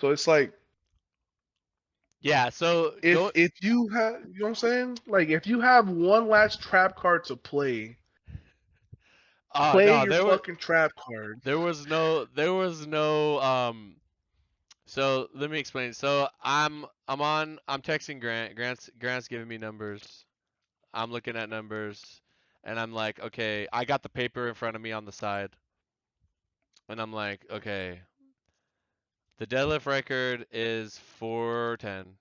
it's like Yeah. So go. if you have, you know what I'm saying? Like if you have one last trap card to play, Oh play no, your fucking trap card. there was no. So let me explain. So I'm texting Grant. Grant's giving me numbers. I'm looking at numbers, and I'm like, okay, I got the paper in front of me on the side, and I'm like, okay, the deadlift record is 410.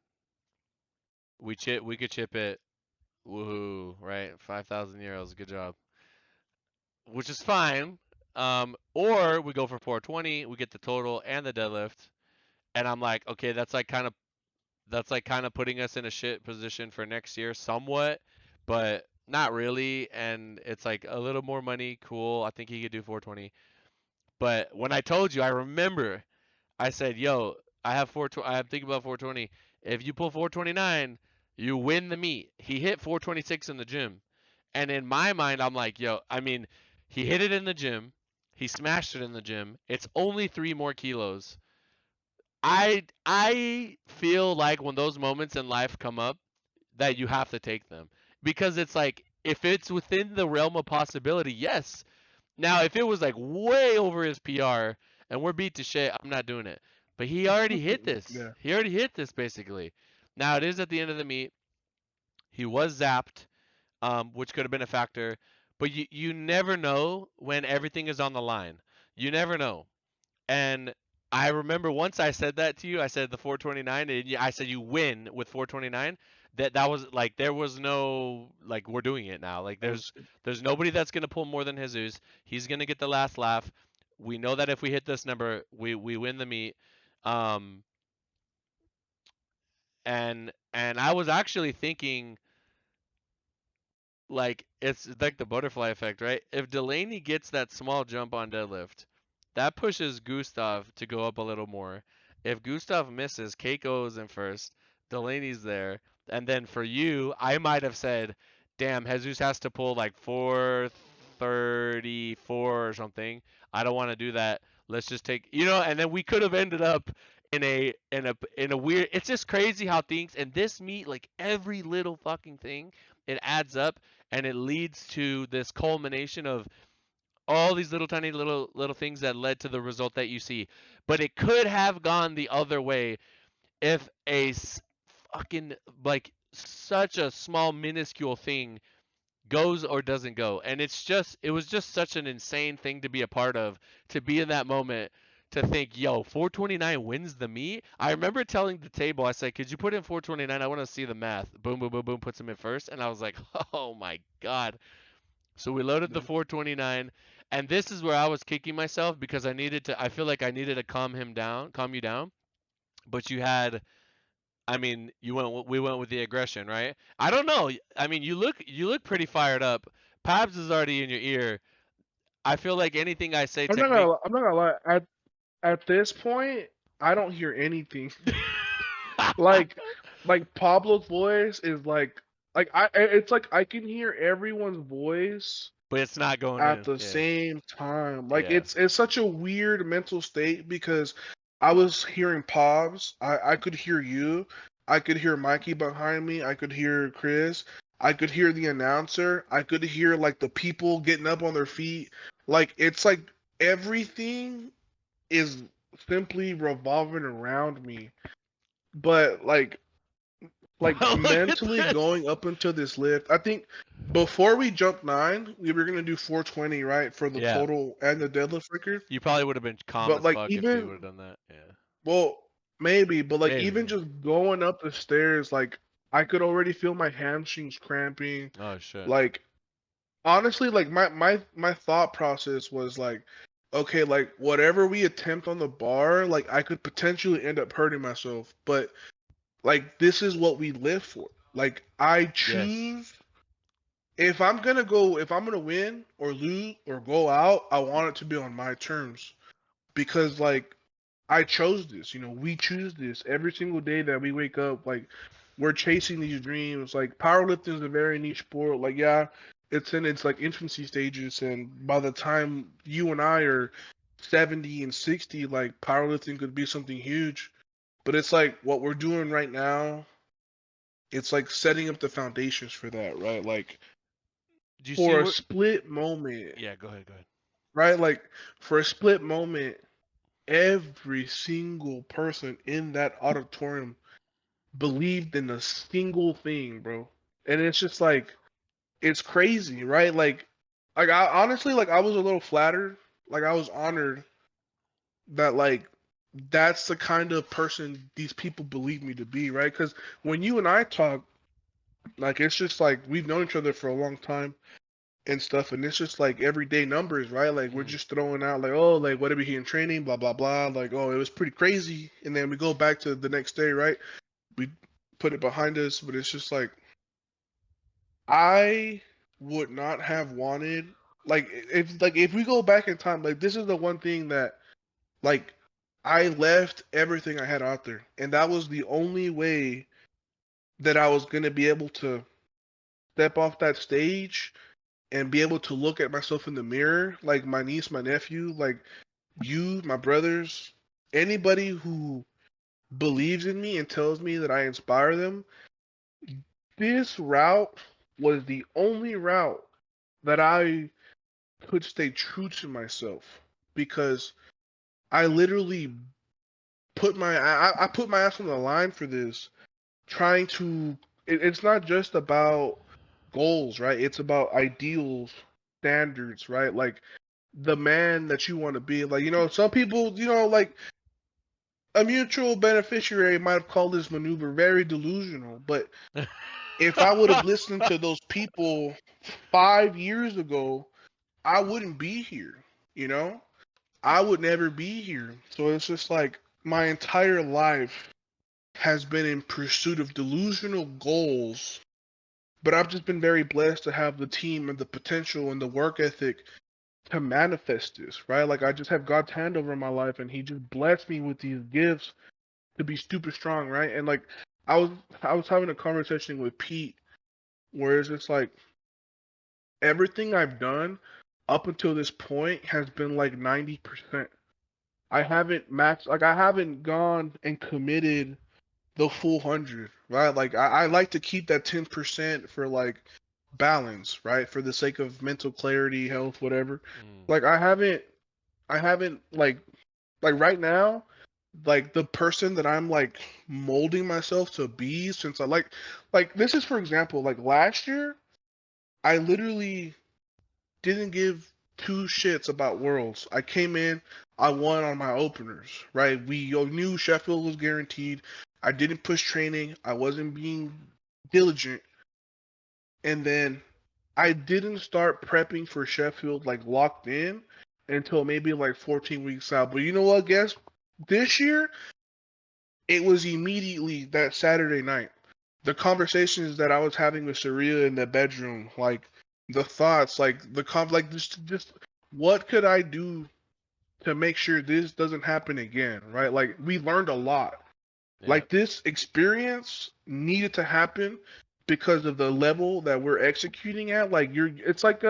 We could chip it. Woohoo! Right, 5,000 euros. Good job. Which is fine. Or we go for 420. We get the total and the deadlift, and I'm like, okay, that's like kind of putting us in a shit position for next year, somewhat, but not really. And it's like a little more money. Cool. I think he could do 420. But when I told you, I remember I said, "Yo, I have 420. I'm thinking about 420. If you pull 429, you win the meet." He hit 426 in the gym, and in my mind, I'm like, "Yo, I mean, he hit it in the gym. He smashed it in the gym. It's only 3 more kilos." I feel like when those moments in life come up, that you have to take them because it's like if it's within the realm of possibility, yes. Now, if it was like way over his PR and we're beat to shit, I'm not doing it. But he already hit this. Yeah. He already hit this basically. Now it is at the end of the meet. He was zapped. which could have been a factor. But you never know when everything is on the line. You never know. And I remember once I said that to you, I said the 429, and I said you win with 429. That was like there was no like we're doing it now. Like That was there's nobody that's gonna pull more than Jesus. He's gonna get the last laugh. We know that if we hit this number, we win the meet. Um, and I was actually thinking like it's like the butterfly effect, right? If Delaney gets that small jump on deadlift, that pushes Gustav to go up a little more. If Gustav misses, Keiko's in first, Delaney's there, and then for you, I might have said, "Damn, Jesus has to pull like 434 or something. I don't want to do that. Let's just take, and then we could have ended up in a weird. It's just crazy how things and this meet like every little fucking thing it adds up and it leads to this culmination of all these little tiny little things that led to the result that you see. But it could have gone the other way if fucking like such a small minuscule thing goes or doesn't go. And it was just such an insane thing to be a part of, to be in that moment, to think, yo, 429 wins the meet. I remember telling the table, I said, could you put in 429? I want to see the math. Boom, boom, boom, boom, puts him in first. And I was like, oh my God. So we loaded the yeah. 429. And this is where I was kicking myself because I feel like I needed to calm you down. But we went with the aggression, right? I don't know. I mean, you look pretty fired up. Pabs is already in your ear. I feel like anything I say technique. I'm not gonna lie. At this point, I don't hear anything. Like Pablo's voice is it's like I can hear everyone's voice But it's not going at in. the Yeah. same time. Like Yeah. it's such a weird mental state because I was hearing Pobs, I could hear you, I could hear Mikey behind me, I could hear Chris, I could hear the announcer, I could hear like the people getting up on their feet. Like it's like everything is simply revolving around me. But Well, look at mentally this. going up into this lift. I think before we jumped 9, we were gonna do 420, right, for the Yeah. total and the deadlift record. You probably would have been calm But as fuck if you would even have done that. Yeah. well, maybe, but Maybe. even Yeah. just going up the stairs, I could already feel my hamstrings cramping. Oh shit. Like honestly, my thought process was like, okay, like whatever we attempt on the bar, like I could potentially end up hurting myself, but like this is what we live for. Like I Yes. choose if I'm gonna win or lose or go out, I want it to be on my terms because like I chose this. We choose this every single day that we wake up. Like we're chasing these dreams. Like powerlifting is a very niche sport. Like yeah, it's in its like infancy stages, and by the time you and I are 70 and 60, like powerlifting could be something huge. But it's like what we're doing right now. It's like setting up the foundations for that, right? Like Do you see for a where? split moment, Yeah. Go ahead. Go ahead. right? Like for a split moment, every single person in that auditorium believed in a single thing, bro. And it's just like it's crazy, right? Like I honestly like I was a little flattered, like I was honored that like that's the kind of person these people believe me to be, right? Because when you and I talk, like it's just like we've known each other for a long time and stuff, and it's just like everyday numbers, right? Like we're Mm. just throwing out like, oh, like what did we hear in training, blah blah blah. Like, oh, it was pretty crazy, and then we go back to the next day, right? We put it behind us, but it's just like I would not have wanted if we go back in time, like this is the one thing that like I left everything I had out there, and that was the only way that I was gonna be able to step off that stage and be able to look at myself in the mirror, like my niece, my nephew, like you, my brothers, anybody who believes in me and tells me that I inspire them. This route was the only route that I could stay true to myself because I literally I put my ass on the line for this, trying to. It's not just about goals, right? It's about ideals, standards, right? Like the man that you want to be. Like, some people, like a mutual beneficiary might have called this maneuver very delusional, but if I would have listened to those people 5 years ago, I wouldn't be here, you know? I would never be here. So it's just like my entire life has been in pursuit of delusional goals, but I've just been very blessed to have the team and the potential and the work ethic to manifest this, right? Like I just have God's hand over my life and he just blessed me with these gifts to be super strong, right? And like I was I was having a conversation with Pete where it's just like everything I've done up until this point has been like 90%. I haven't maxed, like I haven't gone and committed the full 100, right? Like I like to keep that 10% for like balance, right? For the sake of mental clarity, health, whatever. Mm, Like I haven't like right now, like the person that I'm like molding myself to be since I like this is for example, like last year I literally didn't give two shits about Worlds. I came in, I won on my openers, right? We knew Sheffield was guaranteed. I didn't push training. I wasn't being diligent. And then I didn't start prepping for Sheffield like locked in until maybe like 14 weeks out. But you know what, guess this year it was immediately that Saturday night. The conversations that I was having with Saria in the bedroom, like the thoughts, like like just what could I do to make sure this doesn't happen again, right? Like we learned a lot. yeah. Like this experience needed to happen because of the level that we're executing at. Like it's like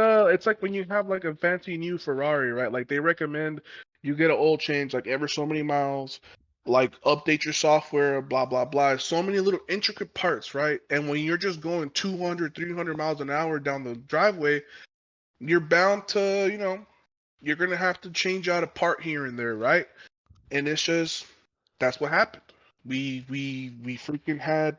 when you have like a fancy new Ferrari, right? Like they recommend you get an oil change like ever so many miles, like update your software, blah blah blah. So many little intricate parts, right? And when you're just going 200, 300 miles an hour down the driveway, you're bound to, you're gonna have to change out a part here and there, right? And it's just that's what happened. We freaking had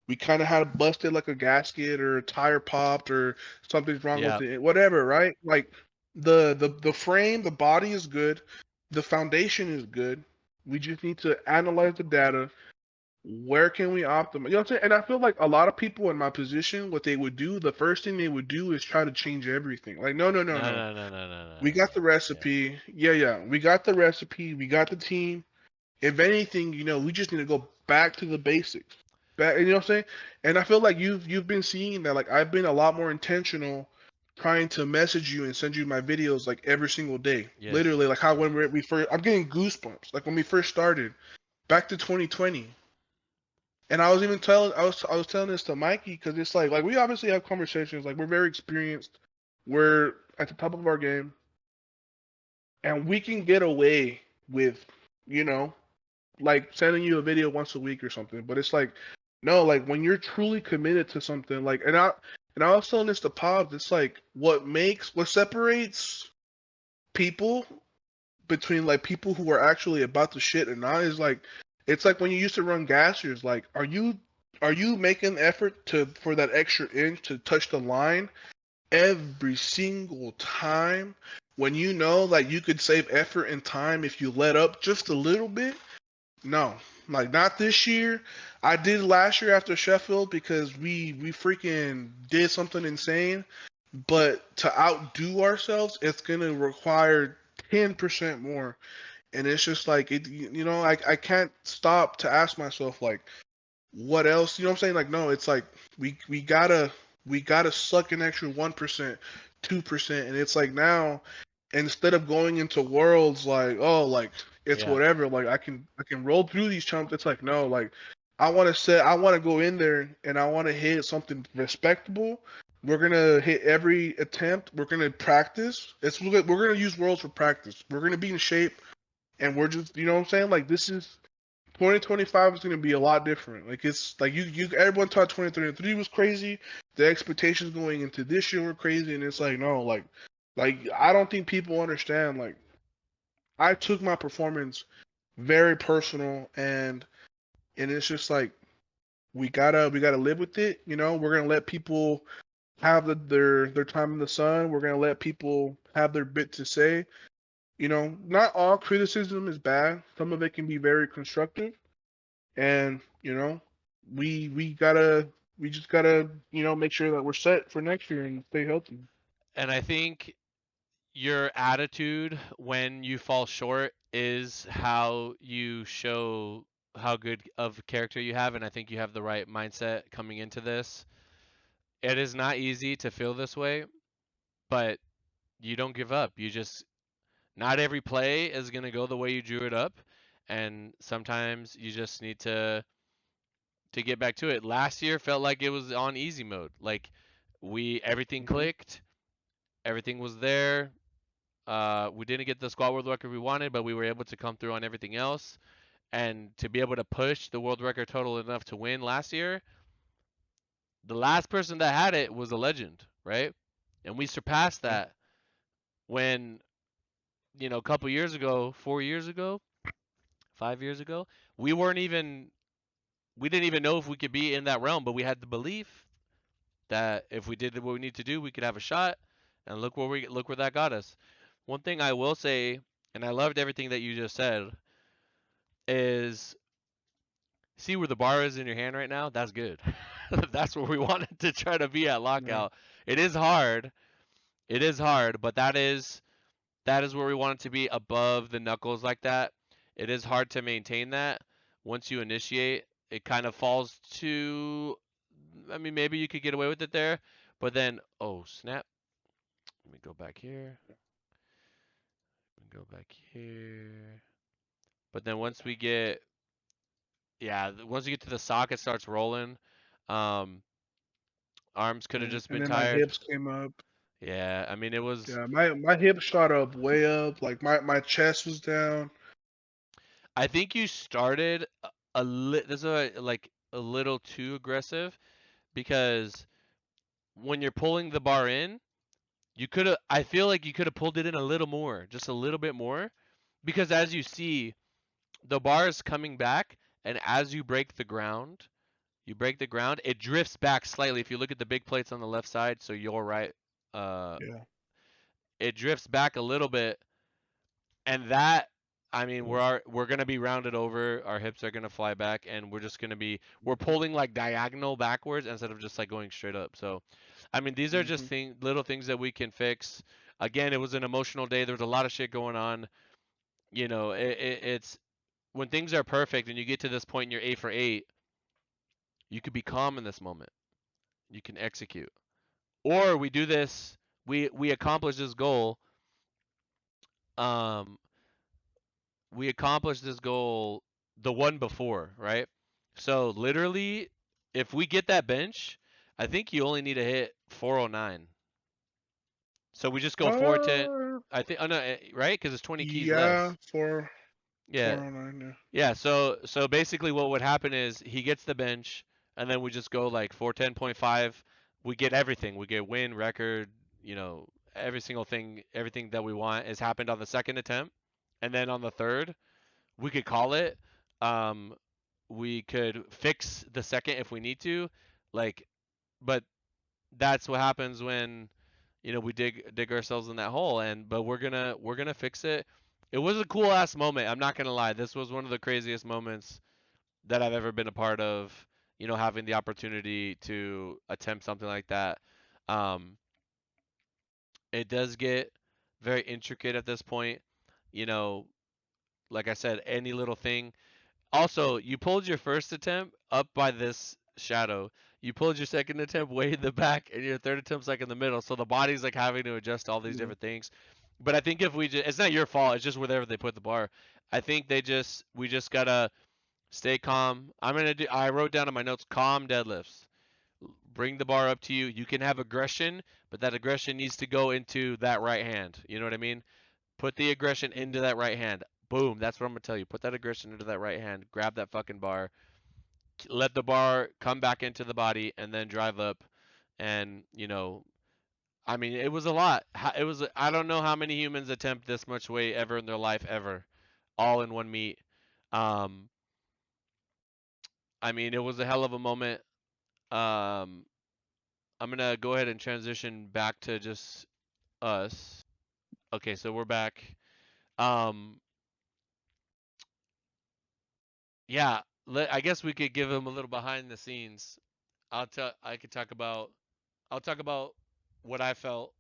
we kind of had busted like a gasket or a tire popped or something's wrong with Yeah. it, whatever, right? Like the frame, the body is good, the foundation is good. We just need to analyze the data. Where can we optimize? You know what I'm saying? And I feel like a lot of people in my position, what they would do, the first thing they would do is try to change everything. Like, no, no, no, No, no. no, no, no, no, no, We no, got the no. Yeah. recipe. Yeah, yeah. We got the recipe. We got the team. If anything, we just need to go back to the basics. Back, you know what I'm saying? And I feel like you've been seeing that. Like I've been a lot more intentional, trying to message you and send you my videos like every single day. Yes. Literally, like how when we first, I'm getting goosebumps. Like when we first started, back to 2020. And I was even telling, I was telling this to Mikey because it's like we obviously have conversations. Like we're very experienced. We're at the top of our game, and we can get away with, you know, like sending you a video once a week or something. But it's like, no, like when you're truly committed to something, like, and I was telling this to Pops, it's like what separates people between like people who are actually about the shit and not is like, it's like when you used to run gassers, like, are you making effort to for that extra inch to touch the line every single time when you know like you could save effort and time if you let up just a little bit? No, like not this year. I did last year after Sheffield because we freaking did something insane. But to outdo ourselves, it's gonna require 10% more. And it's just like it. I can't stop to ask myself like, what else? You know what I'm saying? Like, no, it's like we gotta suck an extra 1%, 2%, and it's like now instead of going into worlds like, oh, like it's Yeah. whatever, like I can roll through these chumps. It's like no, like I want to go in there and I want to hit something respectable. We're gonna hit every attempt. We're gonna practice. We're gonna use worlds for practice. We're gonna be in shape, and we're just, you know what I'm saying? Like this is 2025 is going to be a lot different. Like it's like everyone thought 2023 was crazy. The expectations going into this year were crazy, and it's like no, like I don't think people understand. Like I took my performance very personal, and it's just like we gotta live with it. We're gonna let people. have their time in the sun. We're gonna let people have their bit to say. Not all criticism is bad. Some of it can be very constructive, and we just gotta make sure that we're set for next year and stay healthy. And I think your attitude when you fall short is how you show how good of a character you have, and I think you have the right mindset coming into this. It is not easy to feel this way, but you don't give up. You just not every play is going to go the way you drew it up, and sometimes you just need to get back to it. Last year felt like it was on easy mode. Like we everything Hmm. clicked, everything was there. We didn't get the squad world record we wanted, but we were able to come through on everything else. And to be able to push the world record total enough to win last year, the last person that had it was a legend, right? And we surpassed Yeah. that when, a couple years ago, 4 years ago, 5 years ago, we weren't even, we didn't even know if we could be in that realm, but we had the belief that if we did what we need to do, we could have a shot. And look where that got us. One thing I will say, and I loved everything that you just said, is see where the bar is in your hand right now? That's good. That's where we wanted to try to be at Yeah. lockout. It is hard. It is hard, but that is where we want it to be above the knuckles like that. It is hard to maintain that. Once you initiate, it kind of falls to I mean maybe you could get away with it there, but then oh snap. Let me go back here. Let me go back here. But then once we get yeah, once you get to the sock it starts rolling. Um Arms could have Yeah. just And been then my tired. hips came up. Yeah, I mean it was. Yeah, my hips shot up way up. Like my chest was down. I think you started this is like a little too aggressive because when you're pulling the bar in, you could have. I feel like you could have pulled it in a little more, just a little bit more, because as you see, the bar is coming back, and as you break the ground, it drifts back slightly. If you look at the big plates on the left side, so you're right, uh, Yeah. it drifts back a little bit, and that I mean Mm-hmm. we're gonna be rounded over, our hips are gonna fly back, and we're pulling like diagonal backwards instead of just like going straight up. So, I mean these are just Hmm. little things that we can fix. Again, it was an emotional day. There was a lot of shit going on. It's when things are perfect and you get to this point and you're 8 for 8, you could be calm in this moment. You can execute, or we do this. We accomplish this goal. Um, we accomplished this goal the one before, right? So literally, if we get that bench, I think you only need to hit 409. So we just go 410. Uh, I think, oh no, right? Because it's 20 keys yeah, less. Yeah, 409. Yeah. yeah. So basically, what would happen is he gets the bench, and then we just go like 410.5. We get everything. We get win, record, every single thing, everything that we want has happened on the second attempt, and then on the third, we could call it. Um, we could fix the second if we need to, like, but that's what happens when we dig ourselves in that hole. And but we're gonna fix it. It was a cool ass moment. I'm not gonna lie. This was one of the craziest moments that I've ever been a part of. Having the opportunity to attempt something like that. Um, it does get very intricate at this point. You know, like I said, any little thing. Also, you pulled your first attempt up by this shadow. You pulled your second attempt way in the back, and your third attempt's like in the middle. So the body's like having to adjust to all these Yeah. different things. But I think if we just, it's not your fault. It's just wherever they put the bar. I think we just gotta stay calm. I wrote down in my notes, calm deadlifts. Bring the bar up to you. You can have aggression, but that aggression needs to go into that right hand. You know what I mean? Put the aggression into Mhm. that right hand. Boom. That's what I'm gonna tell you. Put that aggression into that right hand. Grab that fucking bar. Let the bar come back into the body, and then drive up. And I mean, it was a lot. It was. I don't know how many humans attempt this much weight ever in their life ever, all in one meet. Um, I mean, it was a hell of a moment. Um, I'm gonna go ahead and transition back to just us. Okay, so we're back. Um, yeah, I guess we could give him a little behind the scenes. I could talk about. I'll talk about what I felt,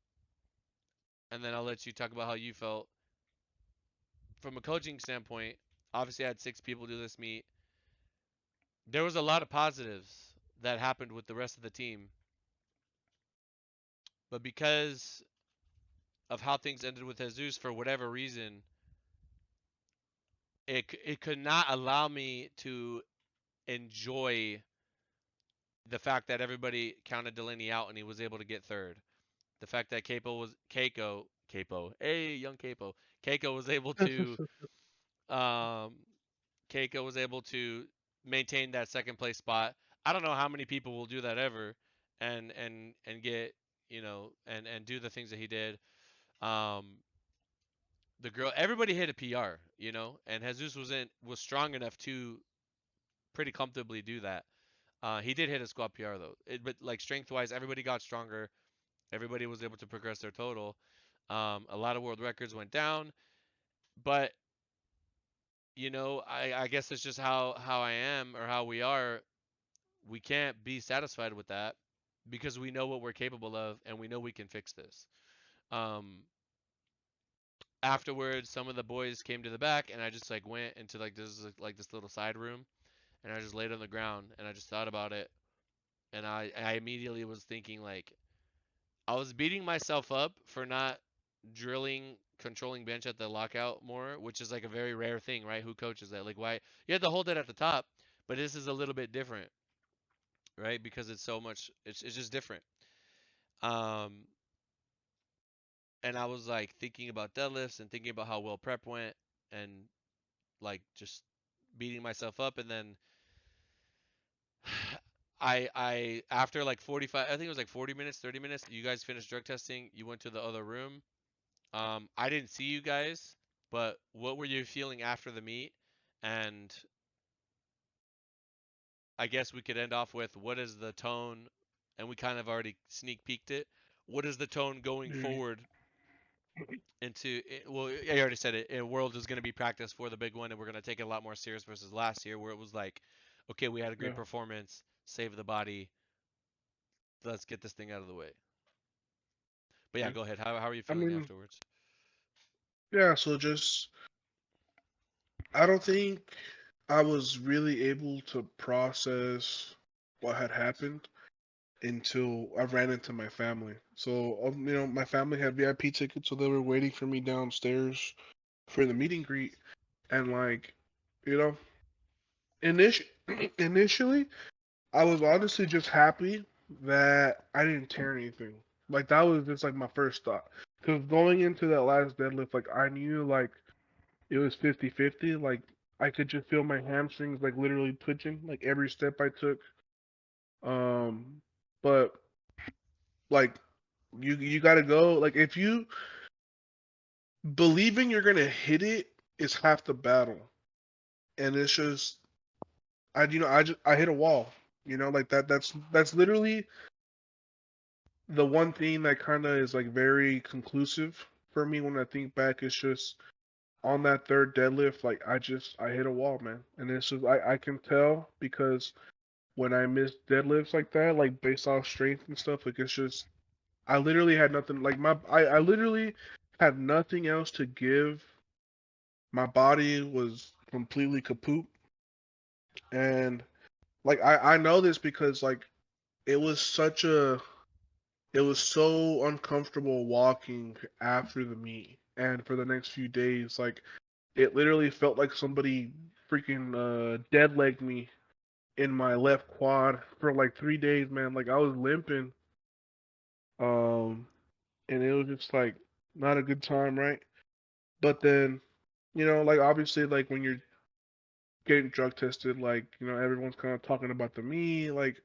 and then I'll let you talk about how you felt. From a coaching standpoint, obviously I had 6 people do this meet. There was a lot of positives that happened with the rest of the team, but because of how things ended with Jesus, for whatever reason, it could not allow me to enjoy the fact that everybody counted Delaney out and he was able to get third. The fact that hey, young Keiko was able to um, Keiko was able to maintain that second place spot. I don't know how many people will do that ever, and get and do the things that he did. Um, the girl, everybody hit a PR, and Jesus was strong enough to pretty comfortably do that. He did hit a squat PR though, but like strength wise, everybody got stronger. Everybody was able to progress their total. A lot of world records went down, but I guess it's just how I am or how we are. We can't be satisfied with that because we know what we're capable of and we know we can fix this. Um, Afterwards, some of the boys came to the back and I just like went into this little side room and I just laid on the ground and I just thought about it and I immediately was thinking like I was beating myself up for not drilling controlling bench at the lockout more, which is like a very rare thing, right? Who coaches that? Like why you have to hold it at the top, but this is a little bit different, right? Because it's just different. Um and I was like thinking about deadlifts and thinking about how well prep went and like just beating myself up and then I after like 45, I think it was like 40 minutes, 30 minutes, you guys finished drug testing, you went to the other room. I didn't see you guys, but what were you feeling after the meet? And I guess we could end off with what is the tone, and we kind of already sneak peeked it. What is the tone going forward into it? Well, I already said it. World is going to be practice for the big one, and we're going to take it a lot more serious versus last year, where it was like, okay, we had a great Yeah. performance, save the body, let's get this thing out of the way. But yeah, Yeah. go ahead. How are you I feeling mean, afterwards? yeah, so just I don't think I was really able to process what had happened until I ran into my family. So, my family had VIP tickets, so they were waiting for me downstairs for the meet and greet. And like, you know, initially, initially, I was honestly just happy that I didn't tear anything. Like that was just like my first thought. Because going into that last deadlift, like I knew like it was 50-50. Like I could just feel my hamstrings like literally twitching, like every step I took. But like you gotta go. Like if you believing you're gonna hit it is half the battle, and it's just I hit a wall. Like that's literally the one thing that kind of is like very conclusive for me when I think back. Is just on that third deadlift, like I hit a wall, man, and it's just I can tell because when I miss deadlifts like that, like based off strength and stuff, like it's just I literally had nothing. Like I literally had nothing else to give. My body was completely kaput, and like I know this because like it was such a it was so uncomfortable walking after the meet and for the next few days. Like it literally felt like somebody freaking dead legged me in my left quad for like 3 days, man. Like I was limping, um, and it was just like not a good time, right? But then, like obviously, like when you're getting drug tested, like everyone's kind of talking about the me, like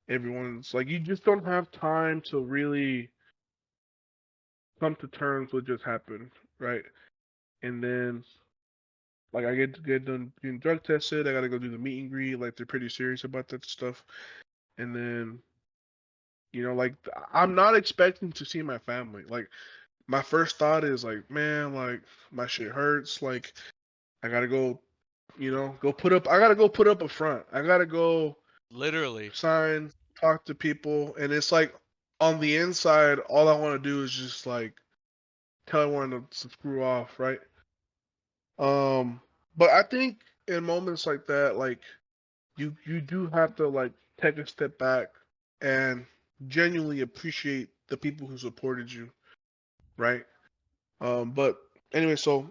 everyone's like you just don't have time to really come to terms with just happened, right? And then like I get done getting drug tested, I gotta go do the meet and greet. Like they're pretty serious about that stuff. And then Like I'm not expecting to see my family. Like my first thought is like, man, like my shit hurts. Like I gotta go, go put up. I gotta go put up a front. I gotta go Literally. sign, talk to people, and it's like on the inside, all I want to do is just like tell everyone to screw off, right? Um, but I think in moments like that, like you do have to like take a step back and genuinely appreciate the people who supported you, right? But anyway, so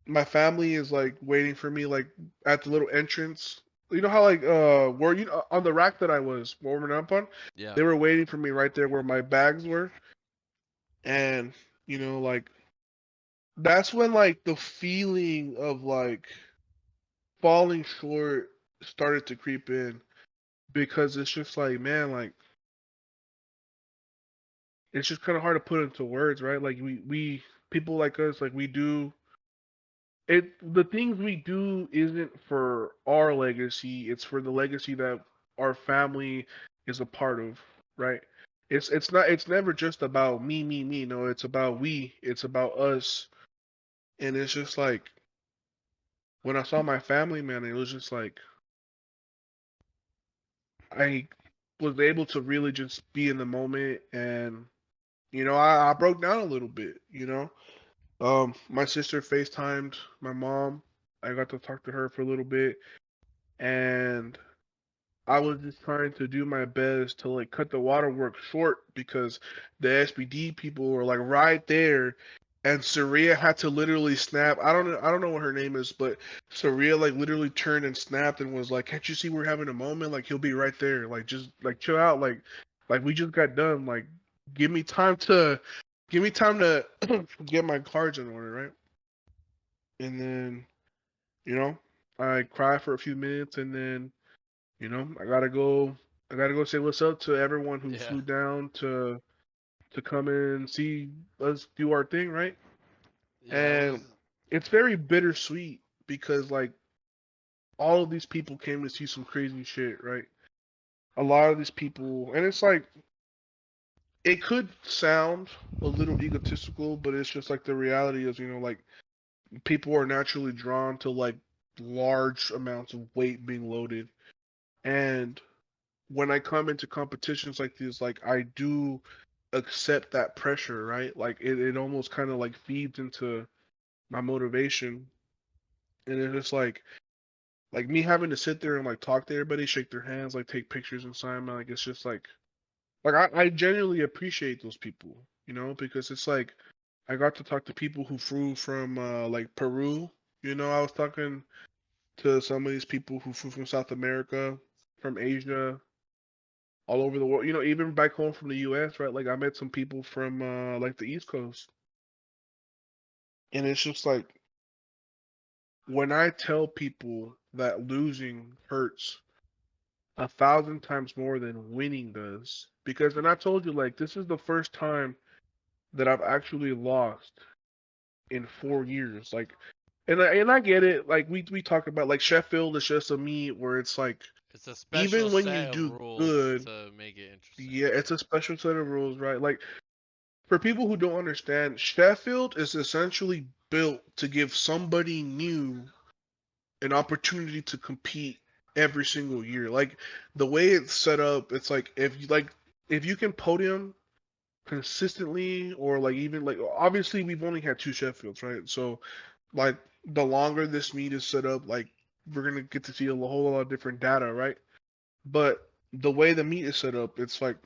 my family is like waiting for me like at the little entrance. You know how like where on the rack that I was warming up on, Yeah. they were waiting for me right there where my bags were, and like that's when like the feeling of like falling short started to creep in because it's just like, man, like it's just kind of hard to put into words, right? Like we people like us, like we do it. The things we do isn't for our legacy; it's for the legacy that our family is a part of, right? It's not. It's never just about me, me, me. No, it's about we. It's about us, and it's just like when I saw my family, man, it was just like I was able to really just be in the moment, and I broke down a little bit. My sister FaceTimed my mom. I got to talk to her for a little bit, and I was just trying to do my best to like cut the waterworks short because the SBD people were like right there, and Saria had to literally snap. I don't know what her name is, but Saria like literally turned and snapped and was like, "Can't you see we're having a moment? Like he'll be right there. Like just like chill out. Like we just got done. Like give me time to give me time to get my cards in order, right?" And then you know I cry for a few minutes, and then I gotta go. I gotta go say what's up to everyone who Yeah. flew down to come and see us do our thing, right? Yeah, it was And it's very bittersweet because like all of these people came to see some crazy shit, right? A lot of these people, and it's like it could sound a little egotistical, but it's just like the reality is, like people are naturally drawn to like large amounts of weight being loaded, and when I come into competitions like this, like I do accept that pressure, right? Like it almost kind of like feeds into my motivation. And it's just like me having to sit there and like talk to everybody, shake their hands, like take pictures and sign them, like it's just like I genuinely appreciate those people, because it's like I got to talk to people who flew from like Peru. I was talking to some of these people who flew from South America, from Asia, all over the world. Even back home from the U.S., right? Like I met some people from like the East Coast, and it's just like when I tell people that losing hurts 1,000 times more than winning does, because and I told you like this is the first time that I've actually lost in 4 years. Like, and I get it. Like we talk about like Sheffield is just a meet where it's like it's a special even when you set of do rules good, to make it interesting. yeah, it's a special set of rules, right? Like for people who don't understand, Sheffield is essentially built to give somebody new an opportunity to compete every single year. Like the way it's set up, it's like if you can podium consistently or like even like obviously we've only had two Sheffields, right? So like the longer this meet is set up, like we're gonna get to see a whole lot of different data, right? But the way the meet is set up, it's like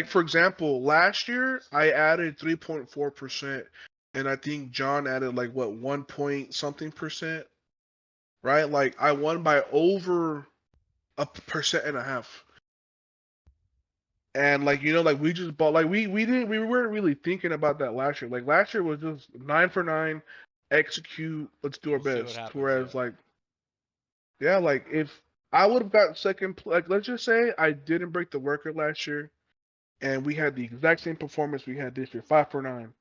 for example, last year I added 3.4%, and I think John added like what 1 point something percent, right? Like I won by over a percent and a half. And like like we just bought like we weren't really thinking about that last year. Like last year was just 9 for 9, execute, let's do our We'll see what best. happens. Whereas Yeah. like yeah, like if I would have got like let's just say I didn't break the record last year and we had the exact same performance we had this year, 5 for 9,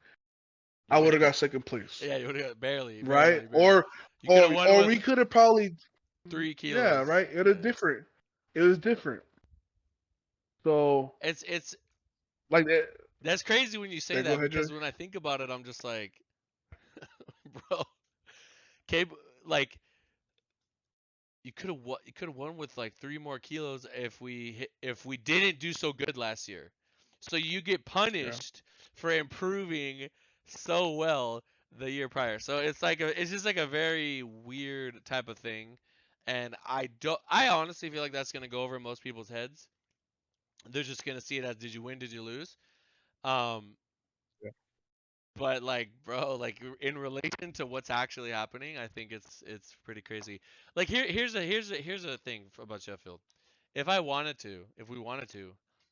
I You would have maybe. got second place, Yeah, you would have got barely, right? barely, barely. Or You could or have won or with we could have probably 3 yeah, kilos. right. It was Yeah. different. It was different. So It's like that's crazy when you say go that ahead, Joey. because when I think about it, I'm just like, bro, cable like you could have won with like 3 more kilos if we didn't do so good last year. So you get Yeah. punished for improving so well the year prior. So it's just like a very weird type of thing. And I honestly feel like that's gonna go over most people's heads. They're just gonna see it as did you win, did you lose? Um, Yeah. but like, bro, like in relation to what's actually happening, I think it's pretty crazy. Like here's a thing about Sheffield. If we wanted to,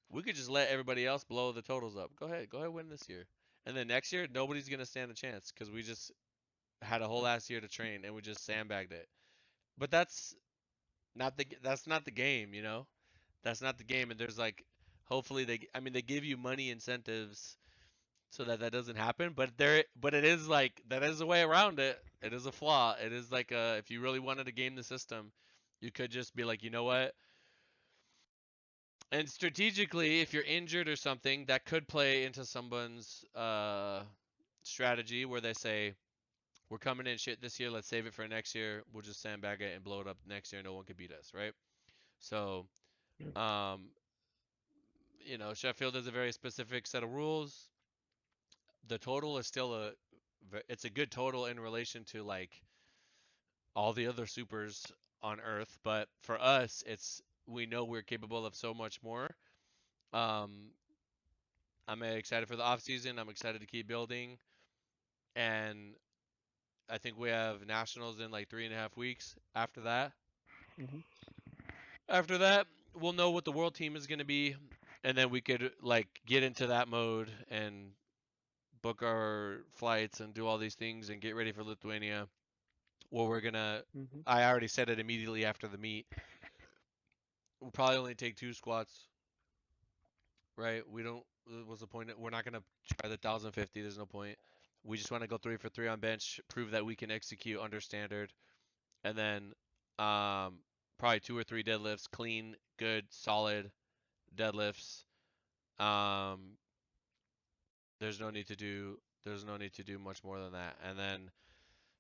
we could just let everybody else blow the totals up. Go ahead, win this year, and then next year nobody's gonna stand a chance because we just had a whole last year to train and we just sandbagged it. But that's not the game, you know. That's not the game, and there's like, hopefully I mean they give you money incentives so that that doesn't happen. But it is like that is a way around it. It is a flaw. It is like if you really wanted to game the system, you could just be like, you know what? And strategically, if you're injured or something, that could play into someone's strategy where they say, we're coming in shit this year. Let's save it for next year. We'll just sandbag it and blow it up next year. No one can beat us, right? So, Yeah. um, Sheffield has a very specific set of rules. The total is still it's a good total in relation to like all the other supers on Earth, but for us, it's we know we're capable of so much more. Um, I'm excited for the off season. I'm excited to keep building, and I think we have nationals in like 3.5 weeks. Hmm. After that, we'll know what the world team is going to be, and then we could like get into that mode and book our flights and do all these things and get ready for Lithuania. Well, we're gonna. Hmm. I already said it immediately after the meet. We'll probably only take 2 squats, right? We don't. What's the point? We're not gonna try the 1,050. There's no point. We just want to go 3 for 3 on bench, prove that we can execute under standard, and then um, probably 2 or 3 deadlifts, clean, good, solid deadlifts. Um, there's no need to do much more than that, and then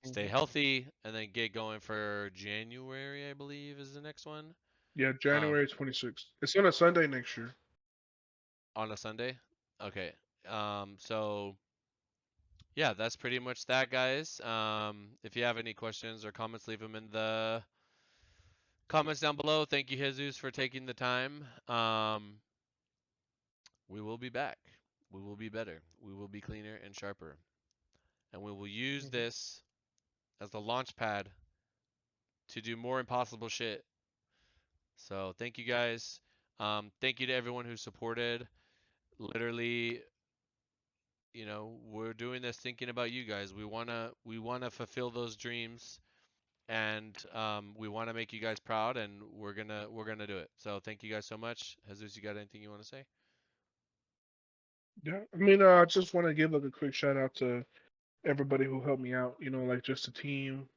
stay Hmm. healthy, and then get going for January. I believe is the next one. Yeah, Um, January 26th. It's on a Sunday next year. on a Sunday. Okay. So yeah, that's pretty much that, guys. If you have any questions or comments, leave them in the comments down below. Thank you, Jesus, for taking the time. We will be back. We will be better. We will be cleaner and sharper. And we will use Hmm. this as the launch pad to do more impossible shit. So thank you guys. Thank you to everyone who supported. Literally, we're doing this thinking about you guys. We wanna fulfill those dreams, and we want to make you guys proud, and we're gonna do it. So thank you guys so much. Jesus, you got anything you want to say? Yeah, I mean, I just want to give like a quick shout out to everybody who helped me out. Like just the team,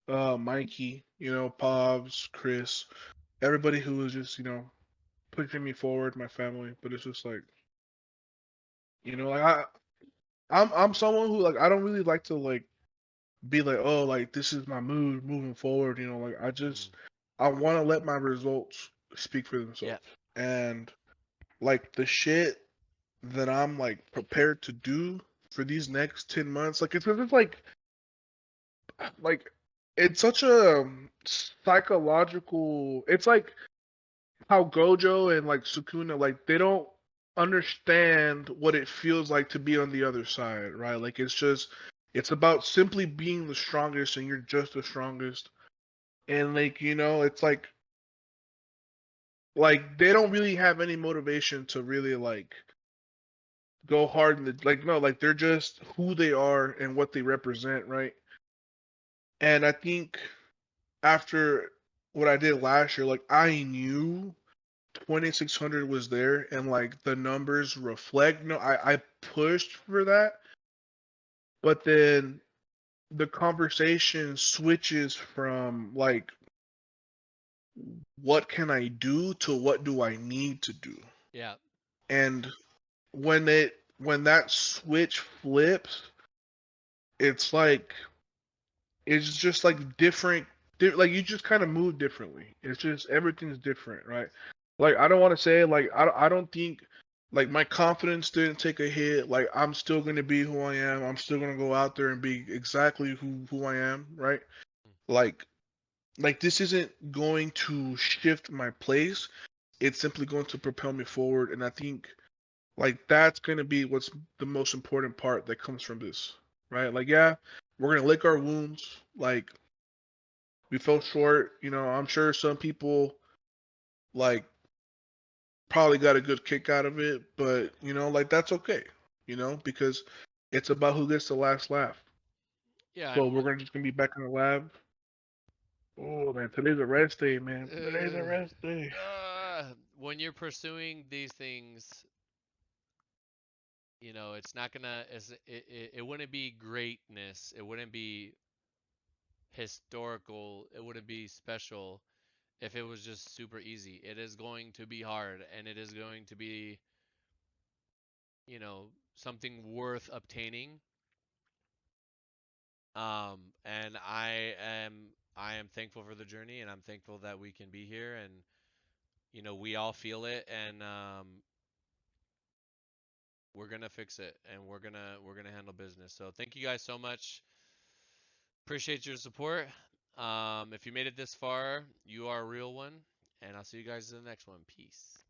Mikey, Pobs, Chris, everybody who was just pushing me forward, my family. But it's just like like I'm someone who like I don't really like to like be like, oh, like this is my mood moving forward. Like Hmm. I want to let my results speak for Yeah. themselves. And like the shit that I'm like prepared to do for these next 10 months, like it's just like it's such a psychological. It's like how Gojo and like Sukuna, like they don't understand what it feels like to be on the other side, right? Like it's about simply being the strongest, and you're just the strongest. And like it's like they don't really have any motivation to really like go hard in the like no, like they're just who they are and what they represent, right? And I think after what I did last year, like I knew 2600 was there, and like the numbers reflect. No, I pushed for that, but then the conversation switches from like what can I do to what do I need to do. Yeah. And when that switch flips, it's like it's just like different, like you just kind of move differently. It's just everything's different, right? Like I don't want to say like I don't think like my confidence didn't take a hit. Like I'm still gonna be who I am. I'm still gonna go out there and be exactly who I am, right? Like this isn't going to shift my place. It's simply going to propel me forward, and I think like that's gonna be what's the most important part that comes from this, right? Like yeah, we're gonna lick our wounds. Like we fell short. I'm sure some people like probably got a good kick out of it, but like that's okay, because it's about who gets the last laugh. Yeah, So and we're what gonna just gonna be back in the lab. Oh man, today's a rest day, man. Today's a uh, rest day. when you're pursuing these things, it's not gonna it wouldn't be greatness. It wouldn't be historical. It wouldn't be special if it was just super easy. It is going to be hard, and it is going to be, something worth obtaining. And I am thankful for the journey, and I'm thankful that we can be here, and we all feel it, and we're gonna fix it, and we're gonna handle business. So thank you guys so much. Appreciate your support. If you made it this far, you are a real one, and I'll see you guys in the next one. Peace.